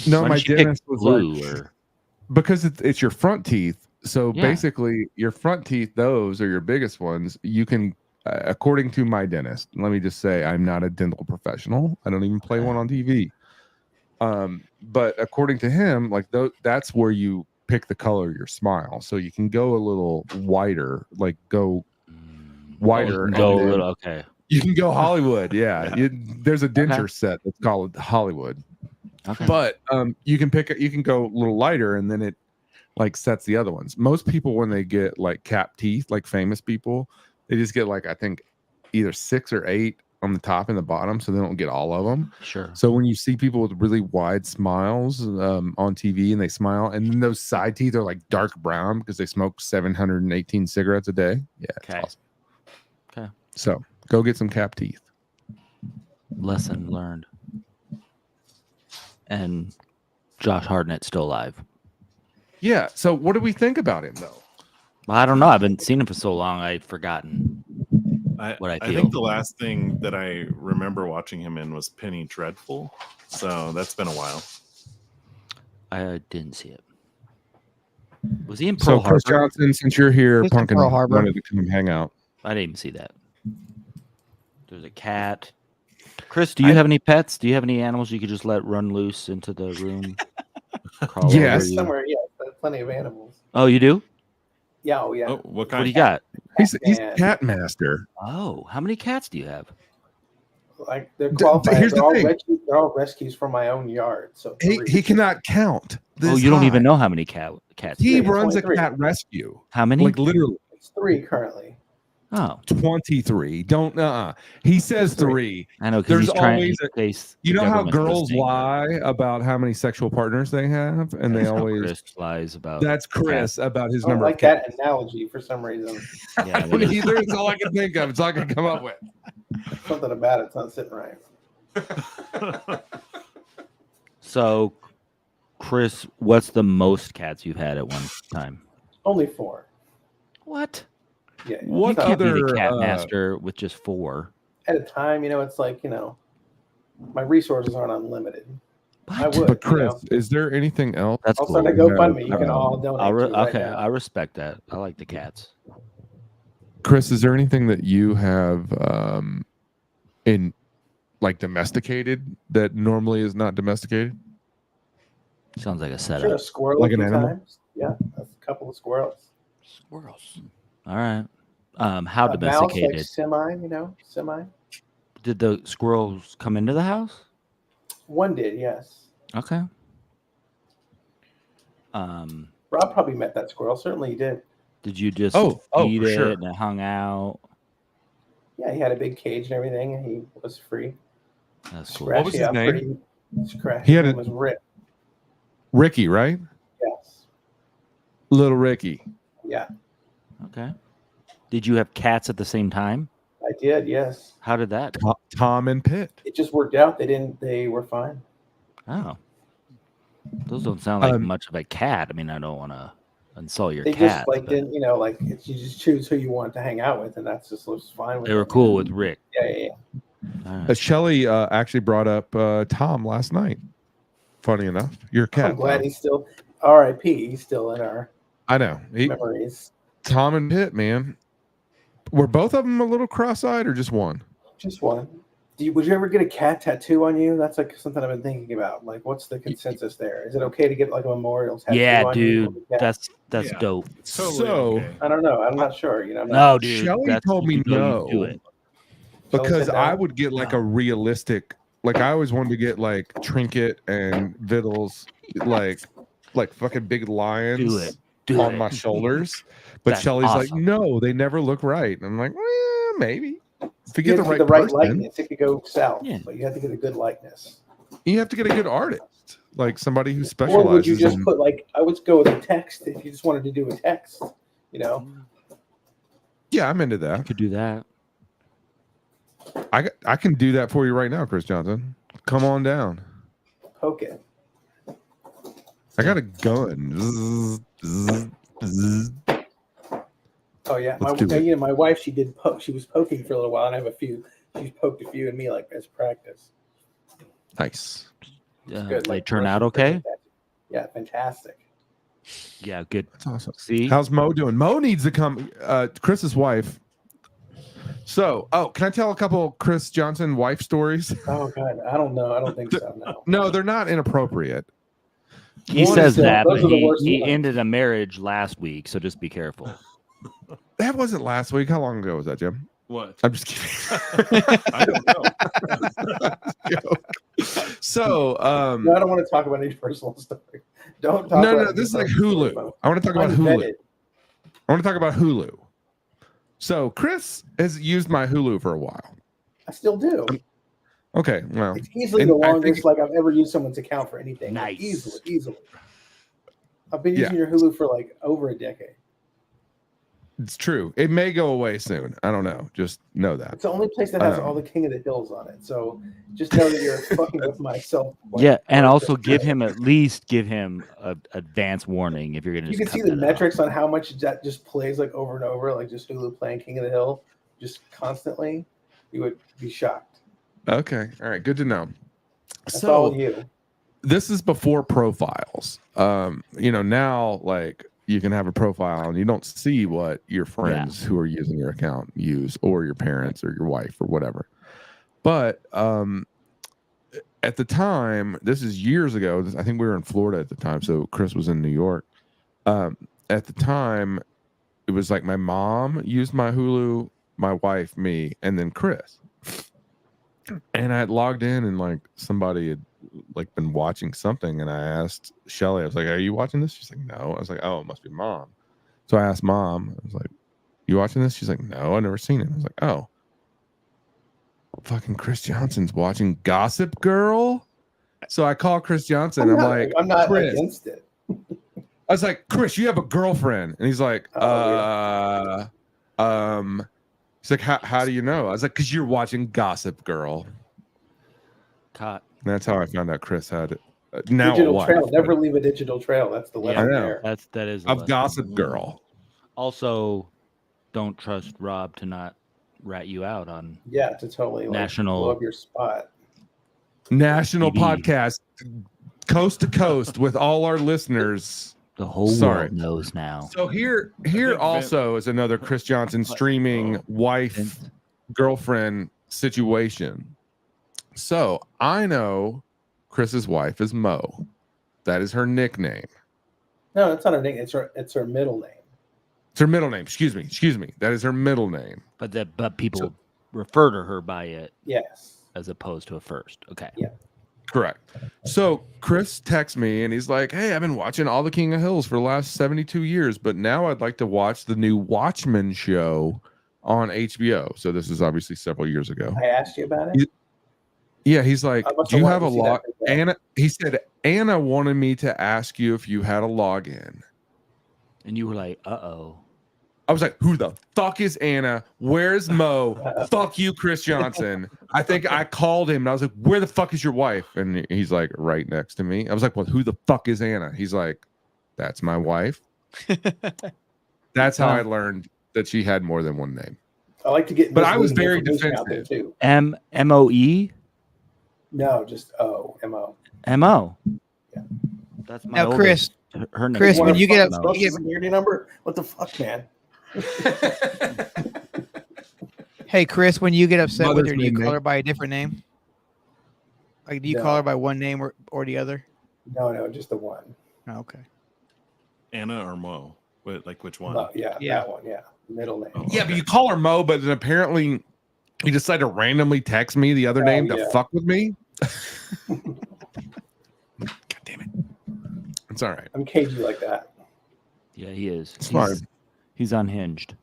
No, Why my didn't she pick dentist was like, blue or because it's your front teeth. So Yeah. basically, your front teeth, those are your biggest ones. You can, according to my dentist, let me just say, I'm not a dental professional. I don't even play Okay. one on TV. But according to him, like that's where you pick the color of your smile. So you can go a little whiter, like go whiter. can go and a then little okay. You can go Hollywood. Yeah. Yeah. There's a denture set that's called Hollywood. Okay. But you can go a little lighter, and then it like sets the other ones. Most people, when they get like cap teeth, like famous people, they just get like I think either 6 or 8 on the top and the bottom, so they don't get all of them. Sure. So when you see people with really wide smiles on TV and they smile, and then those side teeth are like dark brown because they smoke 718 cigarettes a day. Yeah, it's Okay. awesome. Okay. So go get some cap teeth. Lesson learned. And Josh Hartnett's still alive. Yeah. So what do we think about him though? Well, I don't know. I haven't seen him for so long. I've forgotten. What I I feel. think the last thing that I remember watching him in was Penny Dreadful. So that's been a while. I didn't see it. Was he in So Pearl Chris Harbor? Johnson, since you're here, He's in Pumpkin Pearl Harbor. wanted to come hang out. I didn't even see that. There's a cat. Chris, do you have any pets? Do you have any animals you could just let run loose into the room? Crawl Yes. over you? Somewhere, yeah, plenty of animals. Oh, you do? Yeah, oh yeah. Oh, what What kind? do you got? He's Man. cat master. Oh, how many cats do you have? like they're qualified. Here's they're the all thing. They're all rescues from my own yard. So He cannot count. Oh, This you don't even high. know how many cats. He Three, runs a 23. cat rescue. How many? Like literally It's 3 currently. Oh, 23. Don't He says It's 3. 3. I know because There's he's trying always in case You the know how government's girls listening. lie about how many sexual partners they have, and they That's how always Chris lies about. that's Chris about his I don't number like of cats. that analogy for some reason. Yeah, I that don't is- either. It's all I can think of. It's all I can come up with. Something about it's not sitting right. So, Chris, what's the most cats you've had at one time? Only 4. What? Yeah. What You can't be other the cat master with just 4. At a time, it's like, my resources aren't unlimited. I What? would. But Chris, is there anything else? That's I'll cool. start a GoFundMe. You can all donate. I'll to right okay, now. I respect that. I like the cats. Chris, is there anything that you have in like domesticated that normally is not domesticated? Sounds like a Sure, a setup. squirrel Like a an few animal? times. Yeah, a couple of squirrels. Squirrels. All right. How A mouse, domesticated? like semi. Did the squirrels come into the house? One did, yes. Okay. Rob probably met that squirrel. Certainly he did. Did you just Oh, feed for it sure. and it hung out? Yeah, he had a big cage and everything, and he was free. That's cool. What was his name? Pretty scratchy. He had His a- name was Rick. Ricky, right? Yes. Little Ricky. Yeah, Okay. Did you have cats at the same time? I did. Yes. How did that? Tom and Pitt. It just worked out. They were fine. Oh. Those don't sound like Um, much of a cat. I mean, I don't want to insult your They cat. just like but didn't, you just choose who you want to hang out with, and that's just was fine with they were them. cool with Rick. Yeah. All right. Shelly actually brought up Tom last night. Funny enough, your cat. I'm glad Tom. he's still R.I.P. He's still in our I know. memories. Tom and Pitt, man. Were both of them a little cross-eyed or just one? Just one. Would you ever get a cat tattoo on you? That's like something I've been thinking about. Like, what's the consensus there? Is it okay to get like a memorial tattoo? Yeah, on you? dude. Yeah. That's Yeah. dope. Totally So- okay. I don't know. I'm not sure. I'm not, No, dude. Shelley that's- told me you know you no. do it. Shelley Because said no? I would get like a realistic, like I always wanted to get like trinket and vittles, like fucking big lions Do it. Do on it. my shoulders. But That's Shelly's like, awesome. no, they never look right. And I'm like, well, maybe. If you You get have the to right get person, likeness. It could go south, Yeah. but you have to get a good likeness. you have to get a good artist, like somebody who Or specializes would you just in. put like? I would go with a text if you just wanted to do a text. Yeah, I'm into You that. could do that. I can do that for you right now, Chris Johnson. Come on down. Poke it. I got a gun. Zzz, zzz, zzz. Oh yeah, Let's do it. my wife. She did poke. She was poking for a little while, and I have a few. She's poked a few in me like as practice. Nice. It's good. They like, turn Russ out is okay? good. Yeah, fantastic. Yeah, good. That's awesome. See? How's Mo doing? Mo needs to come. Chris's wife. So, can I tell a couple Chris Johnson wife stories? Oh god, I don't know. I don't think so. No. No, they're not inappropriate. He One says is, that, those but are the worst he ones. ended a marriage last week, so just be careful. That wasn't last week. How long ago was that, Jim? What? I'm just kidding. I don't know. So, No, I don't want to talk about any personal story. Don't talk no, about this is like personal Hulu. stories. I want to talk about I'm Hulu. vetted. I want to talk about Hulu. So, Chris has used my Hulu for a while. I still do. Okay, well, It's easily and the I think- longest like I've ever used someone's account for anything. Like, Nice. easily. I've been Yeah. using your Hulu for like over a decade. it's true. It may go away soon. I don't know. Just know that. It's the only place that has all the King of the Hills on it. So just know that you're fucking with myself. Yeah, and also give him a advance warning if you're gonna. You just can see cut the that out. metrics on how much that just plays like over and over, like just Hulu playing King of the Hill, just constantly. You would be shocked. Okay. All right. Good to know. That's So, all you. this is before profiles. Now like you can have a profile and you don't see what your friends who are using your account use, or your parents or your wife or whatever. But at the time, this is years ago. I think we were in Florida at the time, so Chris was in New York. At the time, it was like my mom used my Hulu, my wife, me, and then Chris. And I had logged in and like somebody had like been watching something, and I asked Shelly, I was like, "Are you watching this?" She's like, "No." I was like, "Oh, it must be Mom." So I asked Mom, I was like, "You watching this?" She's like, "No, I've never seen it." I was like, "Oh, fucking Chris Johnson's watching Gossip Girl." So I call Chris Johnson. I'm like, I'm not Chris. against it. I was like, "Chris, you have a girlfriend?" And he's like, he's like, how do you know? I was like, "Because you're watching Gossip Girl." Caught. And that's how I found out Chris had it. Now Digital a wife, trail. but Never leave a digital trail. That's the lesson I know. there. That is a of lesson. Gossip Girl. Also, don't trust Rob to not rat you out on Yeah, to totally like, National- blow up your spot. National TV. podcast, coast to coast, with all our listeners. the whole Sorry. world knows now. So here think also is another Chris Johnson streaming wife girlfriend situation. So I know Chris's wife is Mo. That is her nickname. No, it's not her name. It's her middle name. It's her middle name. Excuse me. That is her middle name. But people refer to her by it Yes. as opposed to a first. Okay. Yeah. Correct. So Chris texts me and he's like, "Hey, I've been watching all the King of Hills for the last 72 years, but now I'd like to watch the new Watchmen show on HBO." So this is obviously several years ago. I asked you about it. Yeah, he's like, I must "Do you have have a wanted to see log?" that video. Anna, he said, "Anna wanted me to ask you if you had a login." And you were like, uh-oh. I was like, "Who the fuck is Anna? Where's Mo? Fuck you, Chris Johnson." I think I called him and I was like, "Where the fuck is your wife?" And he's like, "Right next to me." I was like, "Well, who the fuck is Anna?" He's like, "That's my wife." That's how I learned that she had more than one name. I like to get. But I was misleading very information out there, defensive. too. M-O-E? No, just M-O. M-O. Yeah. That's my Now, oldest. Chris, Her name. Chris, when you get up, social security number, what the fuck, man? hey Chris, when you get upset with Mother's her, do you maiden call name. her by a different name? Like, do you No. call her by one name or the other? No, just the one. Oh, okay. Anna or Mo? Like which one? Yeah, Yeah. that one. Yeah, middle name. Oh, Yeah, but you call her Mo, but then apparently he decided to randomly text me the other name to yeah. fuck with me. God damn it. It's all right. I'm cagey like that. Yeah, he is. It's fine. He's unhinged.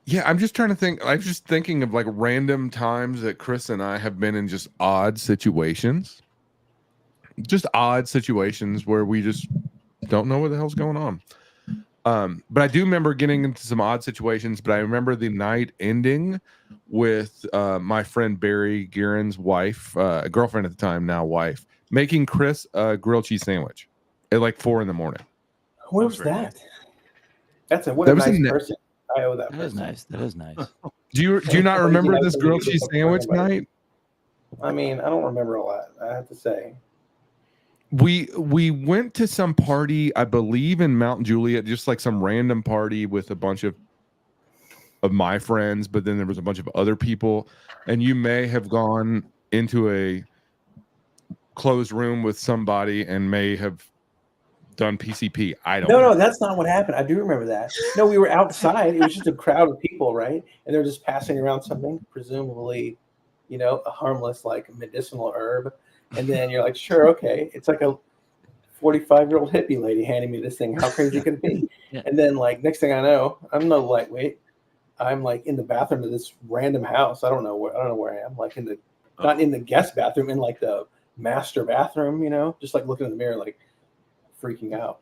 Yeah, I'm just trying to think. I'm just thinking of like random times that Chris and I have been in just odd situations. Just odd situations where we just don't know what the hell's going on. But I do remember getting into some odd situations, but I remember the night ending with my friend Barry Guerin's wife, girlfriend at the time, now wife, making Chris a grilled cheese sandwich at like 4 a.m. Where was very that? That's a what That a was nice in the- person. I owe that That is person. nice. That is nice. Do you not Crazy remember night this for me grilled to get cheese something for sandwich everybody. night? I mean, I don't remember a lot. I have to say. We went to some party, I believe in Mount Juliet, just like some random party with a bunch of my friends, but then there was a bunch of other people, and you may have gone into a closed room with somebody and may have done PCP. I don't know. No, that's not what happened. I do remember that. No, we were outside. It was just a crowd of people, right? And they're just passing around something, presumably, a harmless, like medicinal herb. And then you're like, sure, okay. It's like a 45-year-old hippie lady handing me this thing. How crazy could it be? Yeah. And then, like, next thing I know, I'm no lightweight. I'm like in the bathroom of this random house. I don't know where I am. Like not in the guest bathroom, in like the master bathroom. Just like looking in the mirror, like freaking out.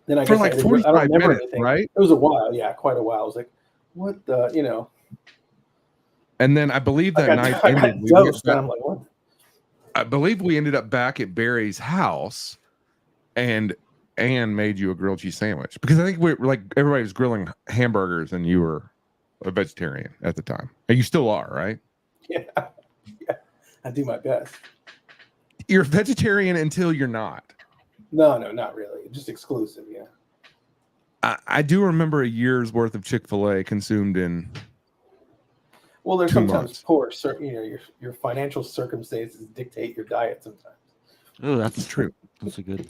Then I For guess like I don't 45 remember minutes, anything. right? It was a while, yeah, quite a while. I was like, what the, And then I believe that night I got ended. dosed, and I'm like, what? I believe we ended up back at Barry's house, and Anne made you a grilled cheese sandwich because I think we were like everybody was grilling hamburgers, and you were a vegetarian at the time, and you still are, right? Yeah, I do my best. You're a vegetarian until you're not. No, not really. Just exclusive, yeah. I do remember a year's worth of Chick-fil-A consumed in. Well, there's 2 sometimes months. poor, your financial circumstances dictate your diet sometimes. Oh, that's True. That's a good.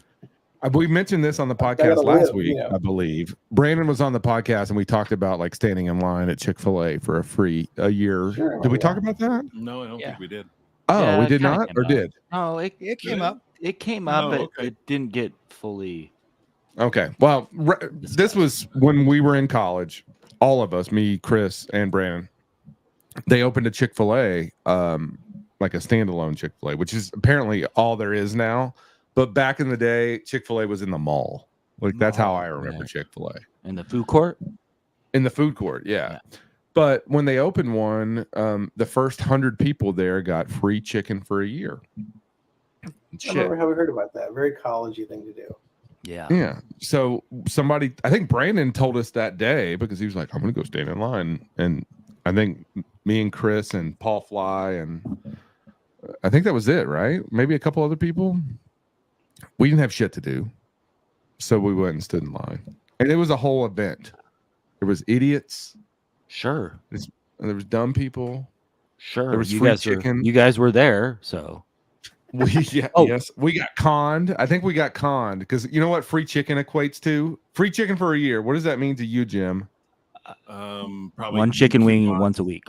We mentioned this on the I podcast gotta last live, week, you know. I believe. Brandon was on the podcast and we talked about like standing in line at Chick-fil-A for a year. Sure, Did we yeah. talk about that? No, I don't Yeah. think we did. Oh, Yeah, we it did kinda not, came or up. did? No, It came up. It came up, Oh, but okay. it didn't get fully. Okay. Well, this was when we were in college. All of us, me, Chris, and Brandon, they opened a Chick-fil-A, like a standalone Chick-fil-A, which is apparently all there is now. But back in the day, Chick-fil-A was in the mall. Like that's how I remember Right. Chick-fil-A. In the food court? In the food court, yeah. But when they opened one, the first 100 people there got free chicken for a year. I Shit. remember how we heard about that. Very collegey thing to do. Yeah. Yeah. So somebody, I think Brandon told us that day because he was like, I'm going to go stand in line. And I think me and Chris and Paul Fly and I think that was it, right? Maybe a couple other people. We didn't have shit to do. So we went and stood in line. And it was a whole event. There was idiots. Sure. There was dumb people. Sure. There was free chicken. You guys were there, so. Yes, we got conned. I think we got conned because you know what free chicken equates to? Free chicken for a year. What does that mean to you, Jim? Probably One chicken wing coupons. once a week.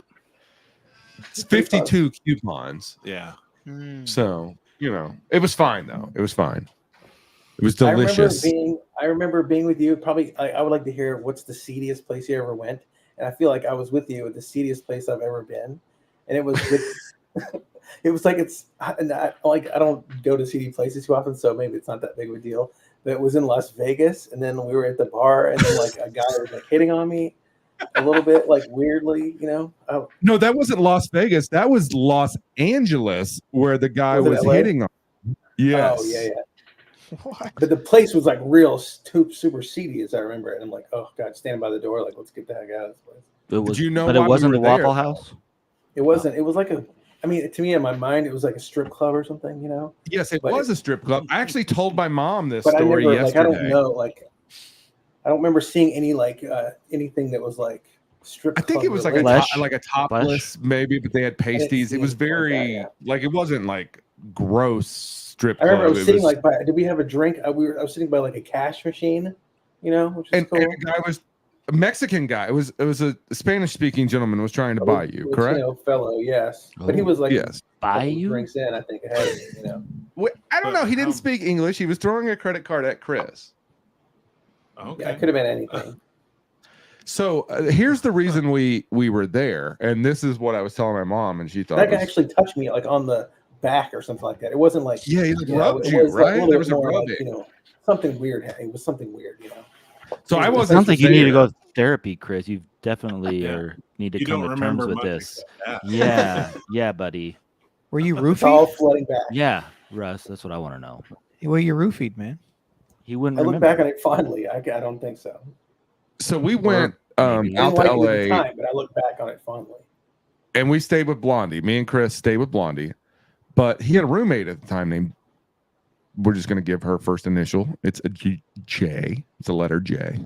It's 52 coupons. Yeah. Hmm. So, you know, it was fine though. It was fine. It was I remember delicious. being with you. Probably, I would like to hear what's the seediest place you ever went. And I feel like I was with you at the seediest place I've ever been, and it was with, it was like I don't go to seedy places too often, so maybe it's not that big of a deal. But it was in Las Vegas, and then we were at the bar, and then like a guy was like hitting on me a little bit, like weirdly, you know. No, that wasn't Las Vegas. That was Los Angeles, where the guy Was it was LA? hitting on. Yes. Oh yeah. What? But the place was like real super seedy, as I remember it. I'm like, oh god, standing by the door, like let's get the heck out of this place. It was, you know but why it we wasn't were the Waffle there? House. It wasn't. It was like a. I mean, to me in my mind, it was like a strip club or something, you know. Yes, it But was a strip club. I actually told my mom this But I story never, yesterday. like, I don't know, like, I don't remember seeing any like anything that was like strip. I think club it was like related. Flesh? a topless maybe, but they had pasties. It was see it like that, very yeah. like it wasn't like gross strip I remember I club. was It sitting like by. Did we have a drink? I was sitting by like a cash machine, you know, which is and cool. the guy was a Mexican guy. It was a Spanish speaking gentleman was trying to buy you, Which, correct? You know, fellow, yes, but he Oh, was like Yes. a Buy couple you? drinks in, I think, ahead of me, you know. I don't But know. He didn't how- speak English. He was throwing a credit card at Chris. Okay. Yeah, it could have been anything. So here's the reason we were there, and this is what I was telling my mom, and she thought That it guy was, actually touched me like on the back or something like that. It wasn't like yeah, he like you know, rubbed it you, was, like, right? little There bit was a more, like, rubbing. you know, something weird. It was something weird, you know. So I It wasn't. Sounds like you need to there. go to therapy, Chris. You definitely Yeah. need to You come don't to remember terms with much this. except that. Yeah, buddy. Were you It's all roofied? flooding back. Yeah, Russ. That's what I want to know. Were you roofied, man? He wouldn't I look remember. back on it fondly. I don't think so. So we went maybe. I out didn't to like it at the LA, time, but I look back on it fondly. and we stayed with Blondie. Me and Chris stayed with Blondie, but he had a roommate at the time named. We're just going to give her first initial. It's a J. It's a letter J.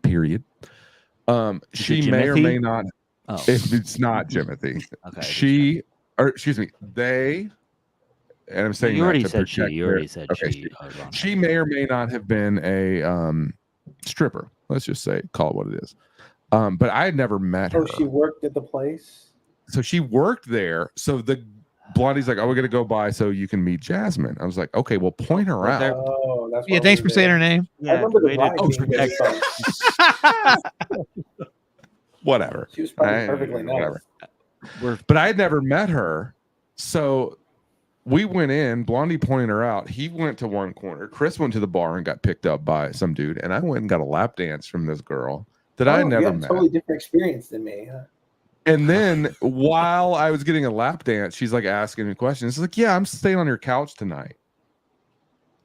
Period. She may or Jimothy? may not. Oh, It's not Jimothy. okay. She, or excuse me, they. And I'm saying You that already to said she. protect You their- already said okay, she. I was wrong. She may or may not have been a stripper. Let's just say, call it what it is. But I had never met her. Oh, she worked at the place. So she worked there. So the Blondie's like, "Oh, we're gonna go by so you can meet Jasmine." I was like, "Okay, well, point her Well, out." there- Oh, that's Yeah, why thanks we for were saying there. her name. I remember the way to- vibe Oh, being really protect- fun. Whatever. She was probably I- perfectly nice. whatever. We're But I had never met her. So we went in, Blondie pointed her out. He went to one corner. Chris went to the bar and got picked up by some dude. And I went and got a lap dance from this girl that I had Oh, never yeah, met. totally different experience than me. Huh? And then while I was getting a lap dance, she's like asking me questions. She's like, "Yeah, I'm staying on your couch tonight."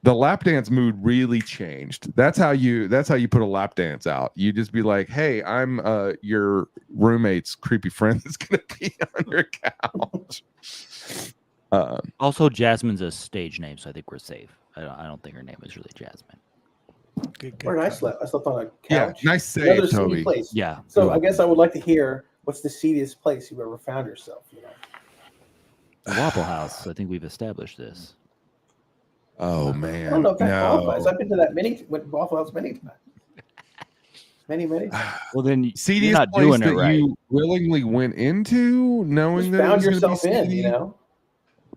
The lap dance mood really changed. That's how you put a lap dance out. You just be like, "Hey, I'm your roommate's creepy friend that's gonna be on your couch." also Jasmine's a stage name, so I think we're safe. I don't think her name is really Jasmine. Good, Where did I good. slept? I slept on a Yeah, couch. nice save, Another seedy Toby. place. Yeah. So I guess I would like to hear what's the seediest place you've ever found yourself. You know, The Waffle House. I think we've established this. Oh I don't man, know if that qualifies. no. I've been to that Waffle House many times. Many times. Well, then you're Seediest not place doing it that right. you willingly went into, knowing Just that it found was going to be yourself in, seedy. you know.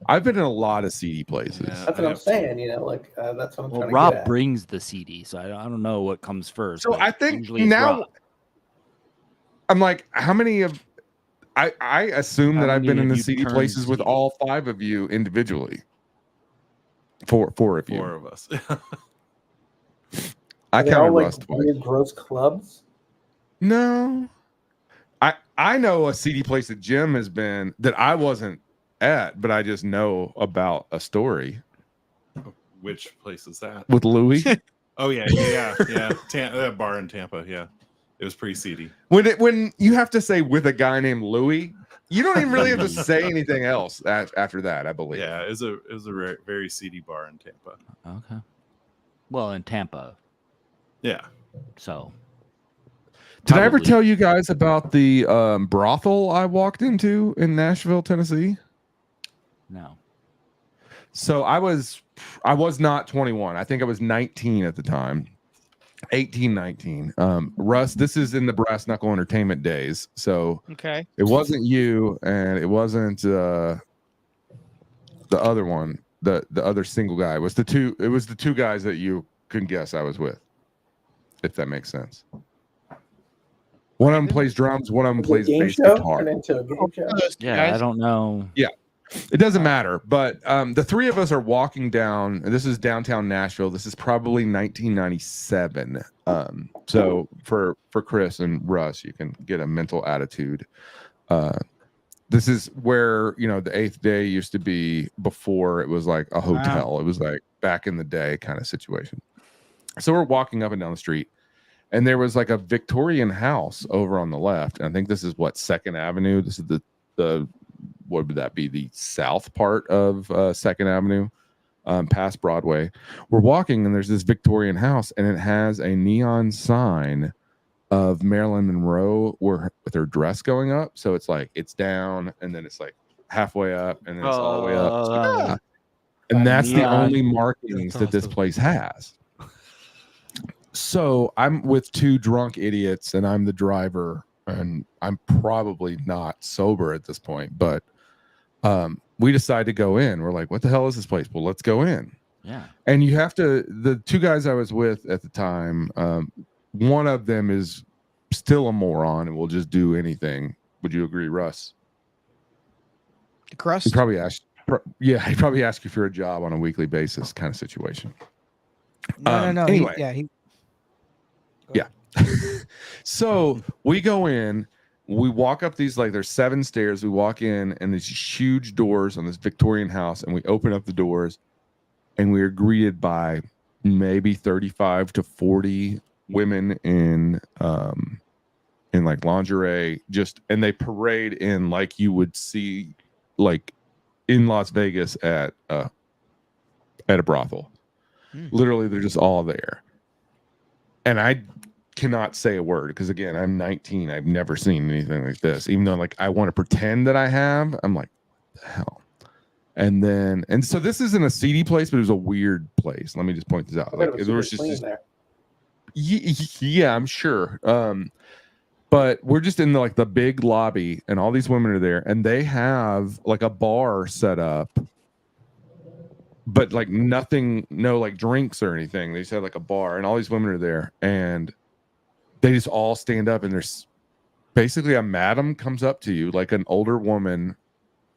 I've been in a lot of seedy places. Yeah. That's I what I'm have saying. to. You know, like that's what I'm Well, trying to Robb get at. brings the CD, so I don't know what comes first. So but I think usually it's now Robb. I'm like, how many of I assume How that I've been many in have the you seedy turned places with seedy? all 5 of you individually. Four of you. 4 of us. I Are they counted all like Russ twice. weird, gross clubs? No. I know a seedy place that Jim has been that I wasn't at, but I just know about a story Which place is that? with Louis. Oh yeah. That bar in Tampa. Yeah, it was pretty seedy. When you have to say with a guy named Louis, you don't even really have to say anything else after that, I believe. Yeah, it was a very, very seedy bar in Tampa. Okay. Well, in Tampa, Yeah. so. Did I ever Probably. tell you guys about the brothel I walked into in Nashville, Tennessee? No. So I was not 21. I think I was 19 at the time. 18, 19. Russ, this is in the Brass Knuckle Entertainment days. So Okay. it wasn't you and it wasn't the other one, the other single guy. It was the two guys that you can guess I was with. If that makes sense. One of them plays drums, one of them Is it a plays game bass show? guitar. Turn into a game show. Yeah, I don't know. It doesn't matter, but the 3 of us are walking down, and this is downtown Nashville. This is probably 1997. So for Chris and Russ, you can get a mental attitude. This is where, the 8th day used to be before it was like a hotel. Wow. It was like back in the day kind of situation. So we're walking up and down the street, and there was like a Victorian house over on the left. And I think this is 2nd Avenue. This is the what would that be? The south part of 2nd Avenue, past Broadway. We're walking, and there's this Victorian house, and it has a neon sign of Marilyn Monroe with her dress going up. So it's like it's down, and then it's like halfway up, and then it's all the way up. It's like, ah. And that's the neon. only markings That's that this awesome. place has. So I'm with 2 drunk idiots, and I'm the driver, and I'm probably not sober at this point, but we decide to go in. We're like, what the hell is this place? Well, let's go in. Yeah. And you have to, the 2 guys I was with at the time, one of them is still a moron and will just do anything. Would you agree, Russ? The crust. He probably asked you for a job on a weekly basis kind of situation. No. Anyway. He So we go in, we walk up these, like, there's 7 stairs. We walk in, and these huge doors on this Victorian house, and we open up the doors, and we are greeted by maybe 35 to 40 women in like lingerie, and they parade in like you would see like in Las Vegas at a brothel. Literally, they're just all there. And I cannot say a word because, again, I'm 19. I've never seen anything like this. Even though, like, I want to pretend that I have, I'm like, what the hell? And so this isn't a seedy place, but it was a weird place. Let me just point this out. Like, It there was super clean just there. yeah, I'm sure. But we're just in the big lobby, and all these women are there, and they have like a bar set up, but like nothing, no like drinks or anything. They just have like a bar, and all these women are there, and they just all stand up, and there's basically a madam comes up to you, like an older woman.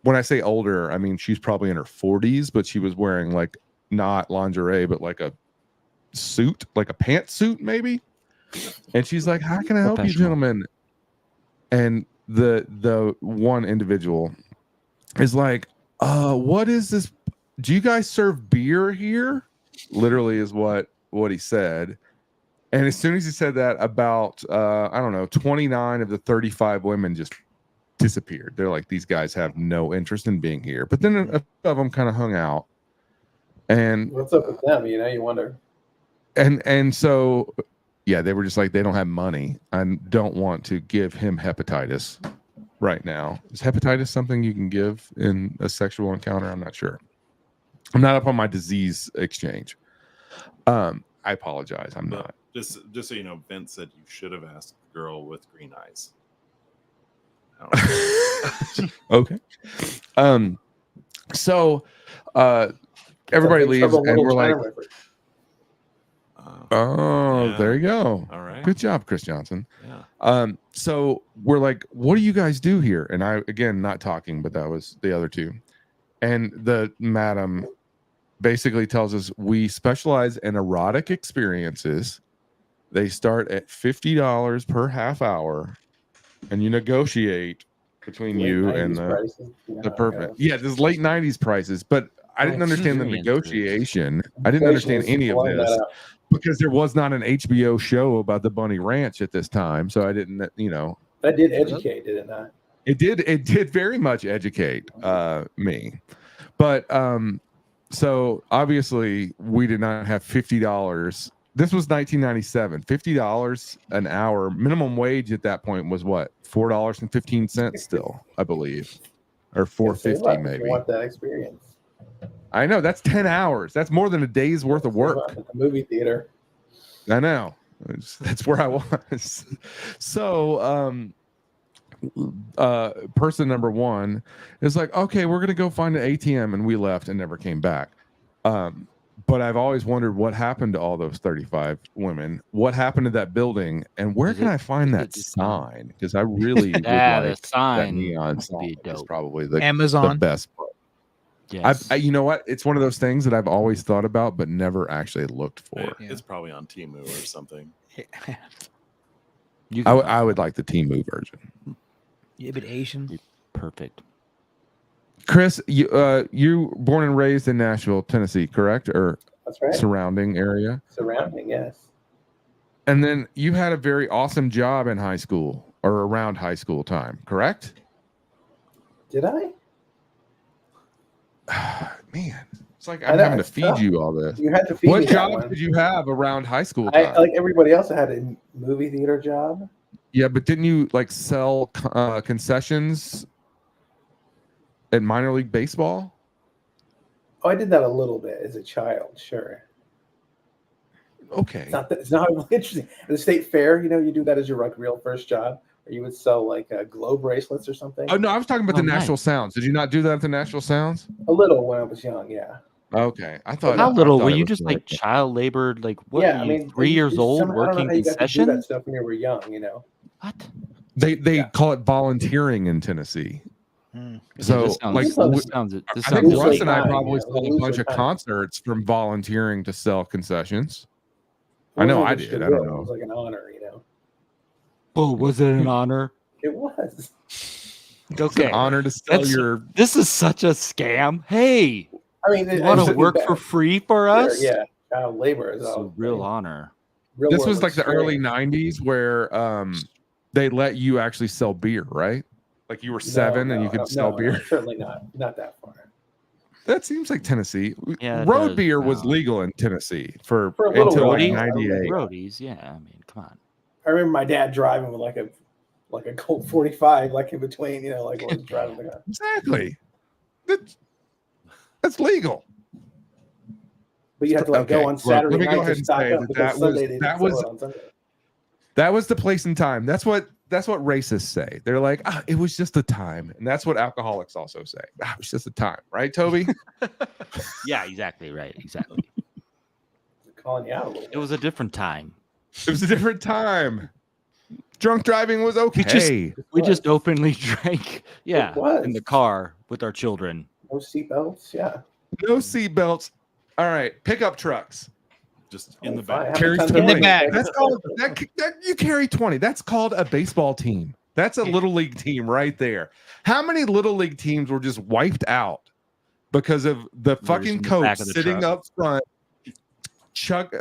When I say older, I mean she's probably in her 40s, but she was wearing like not lingerie, but like a suit, like a pantsuit maybe. And she's like, how can I help you, gentlemen? And the one individual is like, what is this? Do you guys serve beer here? Literally is what he said. And as soon as he said that, about I don't know, 29 of the 35 women just disappeared. They're like, these guys have no interest in being here. But then a few of them kind of hung out. And What's up with them? You wonder. And so, yeah, they were just like, they don't have money. I don't want to give him hepatitis right now. Is hepatitis something you can give in a sexual encounter? I'm not sure. I'm not up on my disease exchange. I apologize. I'm But not. just so you know, Vince said you should have asked the girl with green eyes. Okay. So everybody leaves and we're like, oh, Yeah. there you go. All right. Good job, Chris Johnson. Yeah. So we're like, what do you guys do here? And I, again, not talking, but that was the other two. And the madam basically tells us we specialize in erotic experiences. They start at $50 per half hour, and you negotiate between you and the perfect. Yeah, this is late 90s prices, but I didn't understand the negotiation. I didn't understand any of this because there was not an HBO show about the Bunny Ranch at this time. So I didn't, you know. That did educate, did it not? It did very much educate me. But so obviously we did not have $50. This was 1997. $50 an hour. Minimum wage at that point was what? $4.15 still, I believe. Or $4.50 maybe. You want that experience. I know, that's 10 hours. That's more than a day's worth of work. At the movie theater. I know. That's where I was. So person number one is like, okay, we're gonna go find an ATM, and we left and never came back. But I've always wondered what happened to all those 35 women. What happened to that building, and where can I find that sign? Because I really would like the sign. that neon sign. It's probably the Amazon. the best part. Yes. I you know what? It's one of those things that I've always thought about, but never actually looked for. It's probably on Temu or something. I would like the Temu version. Yeah, but Asian. Perfect. Chris, you born and raised in Nashville, Tennessee, correct? Or that's right. Surrounding area? Surrounding, yes. And then you had a very awesome job in high school or around high school time, correct? Did I? Man, it's like I'm having to feed you all this. You had to feed me. What job did you have around high school time? Like everybody else, I had a movie theater job. Yeah, but didn't you like sell concessions at minor league baseball? Oh, I did that a little bit as a child, sure. Okay. It's not really interesting. At the state fair, you do that as your like real first job, or you would sell like globe bracelets or something. Oh no, I was talking about the Nashville Sounds. Did you not do that at the Nashville Sounds? A little when I was young, yeah. Okay, I thought. How little were you? was Just like child labor? Like what? Yeah, were I you, mean, 3 years old I don't know working how you got to do concession? that stuff when you were young, What? They call it volunteering in Tennessee. So this sounds, like, this sounds I think Russ and I time, probably saw a bunch of concerts from volunteering to sell concessions. I know I did. I don't know. It was like an honor, Oh, was it an honor? It was. It's an honor to sell your. This is such a scam. Hey, I mean, you want to work for free for us? Yeah, child labor is a real honor. This was like the early '90s where they let you actually sell beer, right? Like you were 7 and you could sell beer. No, certainly not that far. That seems like Tennessee. Yeah, road beer was legal in Tennessee for a little until while. like '98. Roadies, yeah. I mean, come on. I remember my dad driving with like a Colt 45, like in between, like when he's driving the car. Exactly. That's legal. But you have to go on Saturday night to stock up because Sunday they didn't sell it on Sunday. That was the place and time. That's what racists say. They're like, it was just a time. And that's what alcoholics also say. It was just a time. Right, Toby? Yeah, exactly. Right. Exactly. Calling you out a little bit. It was a different time. It was a different time. Drunk driving was okay. We just openly drank. Yeah. In the car with our children. No seatbelts. Yeah. No seatbelts. All right. Pickup trucks. Just in the back. Carries 20. In the back. That's called that you carry 20. That's called a baseball team. That's a little league team right there. How many little league teams were just wiped out because of the fucking coach sitting up front,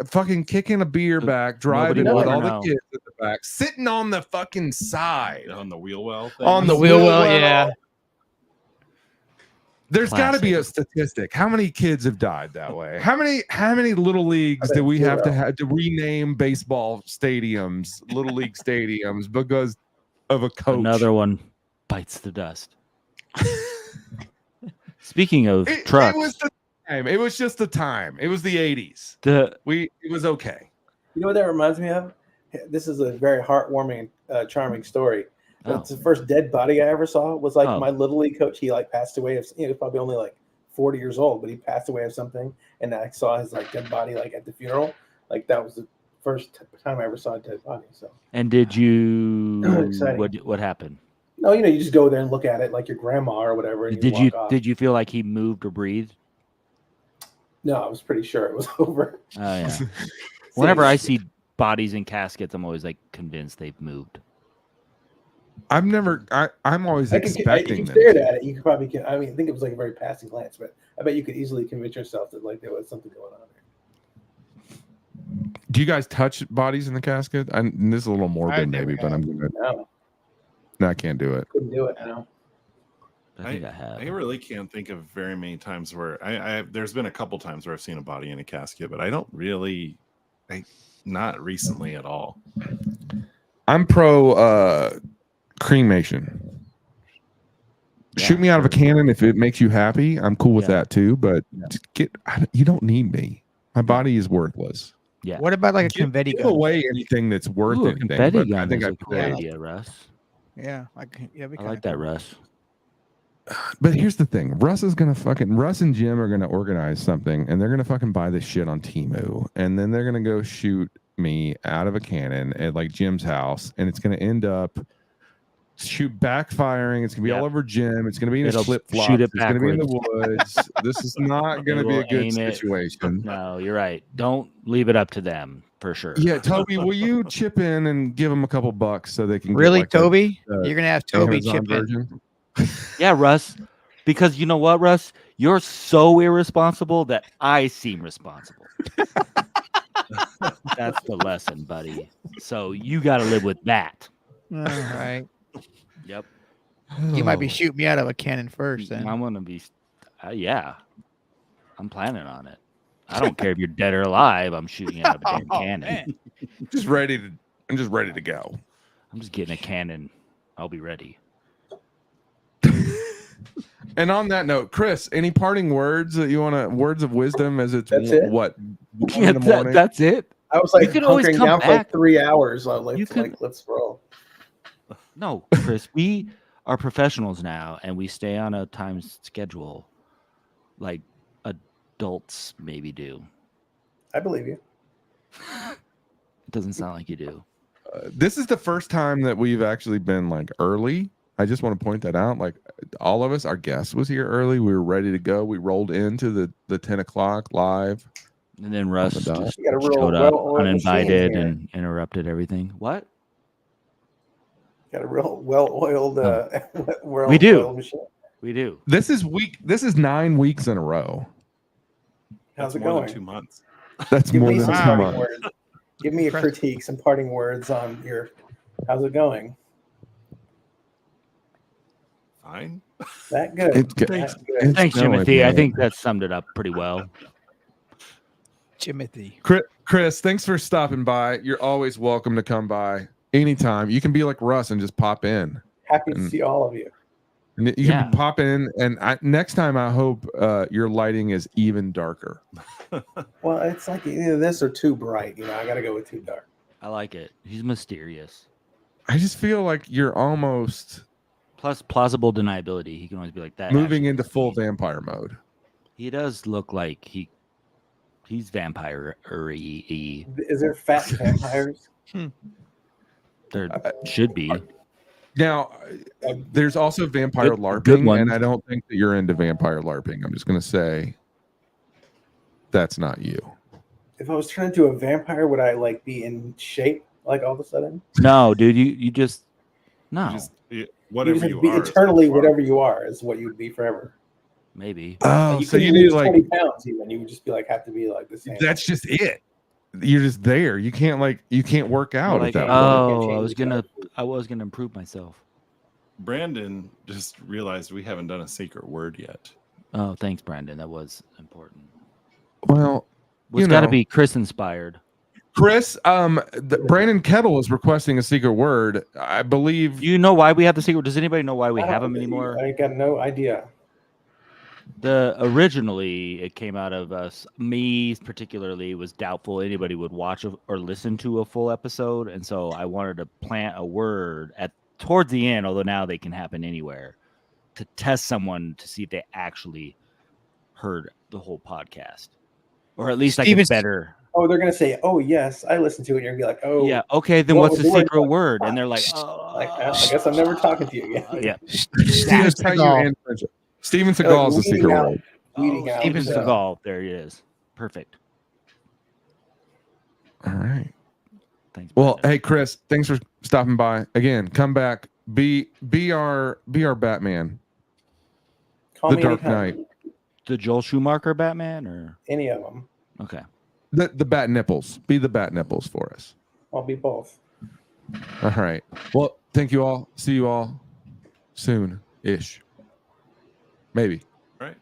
fucking kicking a beer back, driving with all the kids at the back, sitting on the fucking side on the wheel well thing. On the wheel well, yeah. There's got to be a statistic. How many kids have died that way? How many little leagues do we have to rename baseball stadiums, little league stadiums, because of a coach? Another one bites the dust. Speaking of trucks, time. It was just the time. It was the 80s. It was okay. You know what that reminds me of? This is a very heartwarming, charming story. It's the first dead body I ever saw. Was like my little league coach. He like passed away of. He was probably only like 40 years old, but he passed away of something. And I saw his like dead body like at the funeral. Like that was the first time I ever saw a dead body. So. And did you? What happened? No, you just go there and look at it like your grandma or whatever. And Did you feel like he moved or breathed? No, I was pretty sure it was over. Oh yeah. Whenever I see bodies in caskets, I'm always like convinced they've moved. I'm always expecting you them. Stared at it. You could probably. I mean, I think it was like a very passing glance, but I bet you could easily convince yourself that like there was something going on there. Do you guys touch bodies in the casket? And this is a little morbid, maybe, but I'm gonna. No, I can't do it. Couldn't do it. No. I think I have. I really can't think of very many times where there's been a couple times where I've seen a body in a casket, but I don't really, not recently at all. I'm pro cremation. Yeah. Shoot me out of a cannon if it makes you happy. I'm cool with that too, but you don't need me. My body is worthless. Yeah. What about like a confetti gun? Give away anything that's worth anything. Confetti gun. I think I cool idea, Russ. Yeah, I like that, Russ. But here's the thing: Russ and Jim are gonna organize something, and they're gonna fucking buy this shit on Temu, and then they're gonna go shoot me out of a cannon at like Jim's house, and it's gonna end up backfiring. It's gonna be all over Jim. It's gonna be in his flip flops. It's gonna be in the woods. This is not gonna be a good situation. No, you're right. Don't leave it up to them. For sure. Yeah, Toby, will you chip in and give them a couple bucks so they can really, get Toby? You're gonna have Toby chip in. Yeah, Russ. Because you know what, Russ? You're so irresponsible that I seem responsible. That's the lesson, buddy. So you got to live with that. All right. Yep. You might be shooting me out of a cannon first. Then I'm gonna be. Yeah. I'm planning on it. I don't care if you're dead or alive. I'm shooting out of a damn cannon. I'm just ready to go. I'm just getting a cannon. I'll be ready. And on that note, Chris, any parting words that you want to? Words of wisdom as it's what? Yeah, that's it. I was like hunkering down for like 3 hours. Let's roll. No, Chris, we are professionals now, and we stay on a time schedule. Like adults maybe do. I believe you. It doesn't sound like you do. This is the first time that we've actually been like early. I just want to point that out. Like all of us, our guest was here early. We were ready to go. We rolled into the 10 o'clock live. And then Russ just showed up uninvited and interrupted everything. What? Got a real well-oiled we do. We do. This is 9 weeks in a row. How's it more going? Than 2 months. That's more than 2 months. Give me a critique, some parting words on how's it going? Fine. That good. Thanks, Timothy. I think that summed it up pretty well. Timothy. Chris, thanks for stopping by. You're always welcome to come by anytime. You can be like Russ and just pop in. Happy to see all of you. And you can pop in, and next time I hope your lighting is even darker. Well, it's like either this or too bright. I got to go with too dark. I like it. He's mysterious. I just feel like you're almost plus plausible deniability. He can always be like that. Moving into full vampire mode. He does look like he's vampire-y. Is there fat vampires? There should be. Now, there's also vampire LARPing, and I don't think that you're into vampire LARPing. I'm just going to say that's not you. If I was turned into a vampire, would I be in shape all of a sudden? No, dude, you just no. Whatever you are, eternally, whatever you are is what you would be forever. Maybe. Oh, so you need 20 pounds even. You would just be have to be the same. That's just it. You're just there. You can't work out at that point. I was gonna improve myself. Brandon just realized we haven't done a secret word yet. Oh, thanks, Brandon. That was important. Well, it's got to be Chris inspired. Chris, Brandon Kettle is requesting a secret word. I believe. You know why we have the secret? Does anybody know why we have them anymore? I got no idea. Originally it came out of us. Me particularly was doubtful anybody would watch or listen to a full episode, and so I wanted to plant a word towards the end. Although now they can happen anywhere, to test someone to see if they actually heard the whole podcast, or at least like a Steven's- better. Oh, they're gonna say, "Oh yes, I listened to it." And you're gonna be like, "Oh Yeah, okay. Then what what's was the the word? secret Like, word? And they're like, like I guess I'm never talking to you again." yeah. Steven Seagal. and friendship. Steven Like, Seagal is the weeding secret out- word. weeding out, Steven uh, Seagal. There it is. Perfect. All right. Thanks. Well, Brandon. hey Chris, thanks for stopping by again. Come back. Be our Batman. Call The me Dark anytime. Knight. The Joel Schumacher Batman, or Any of them. okay. The bat nipples. Be the bat nipples for us. I'll be both. All right. Well, thank you all. See you all soon-ish. Maybe. Right.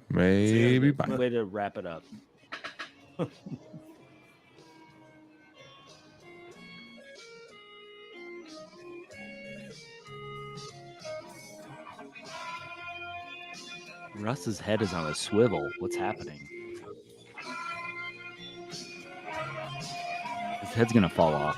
Maybe. Bye. Way to wrap it up. Russ's head is on a swivel. What's happening? His head's gonna fall off.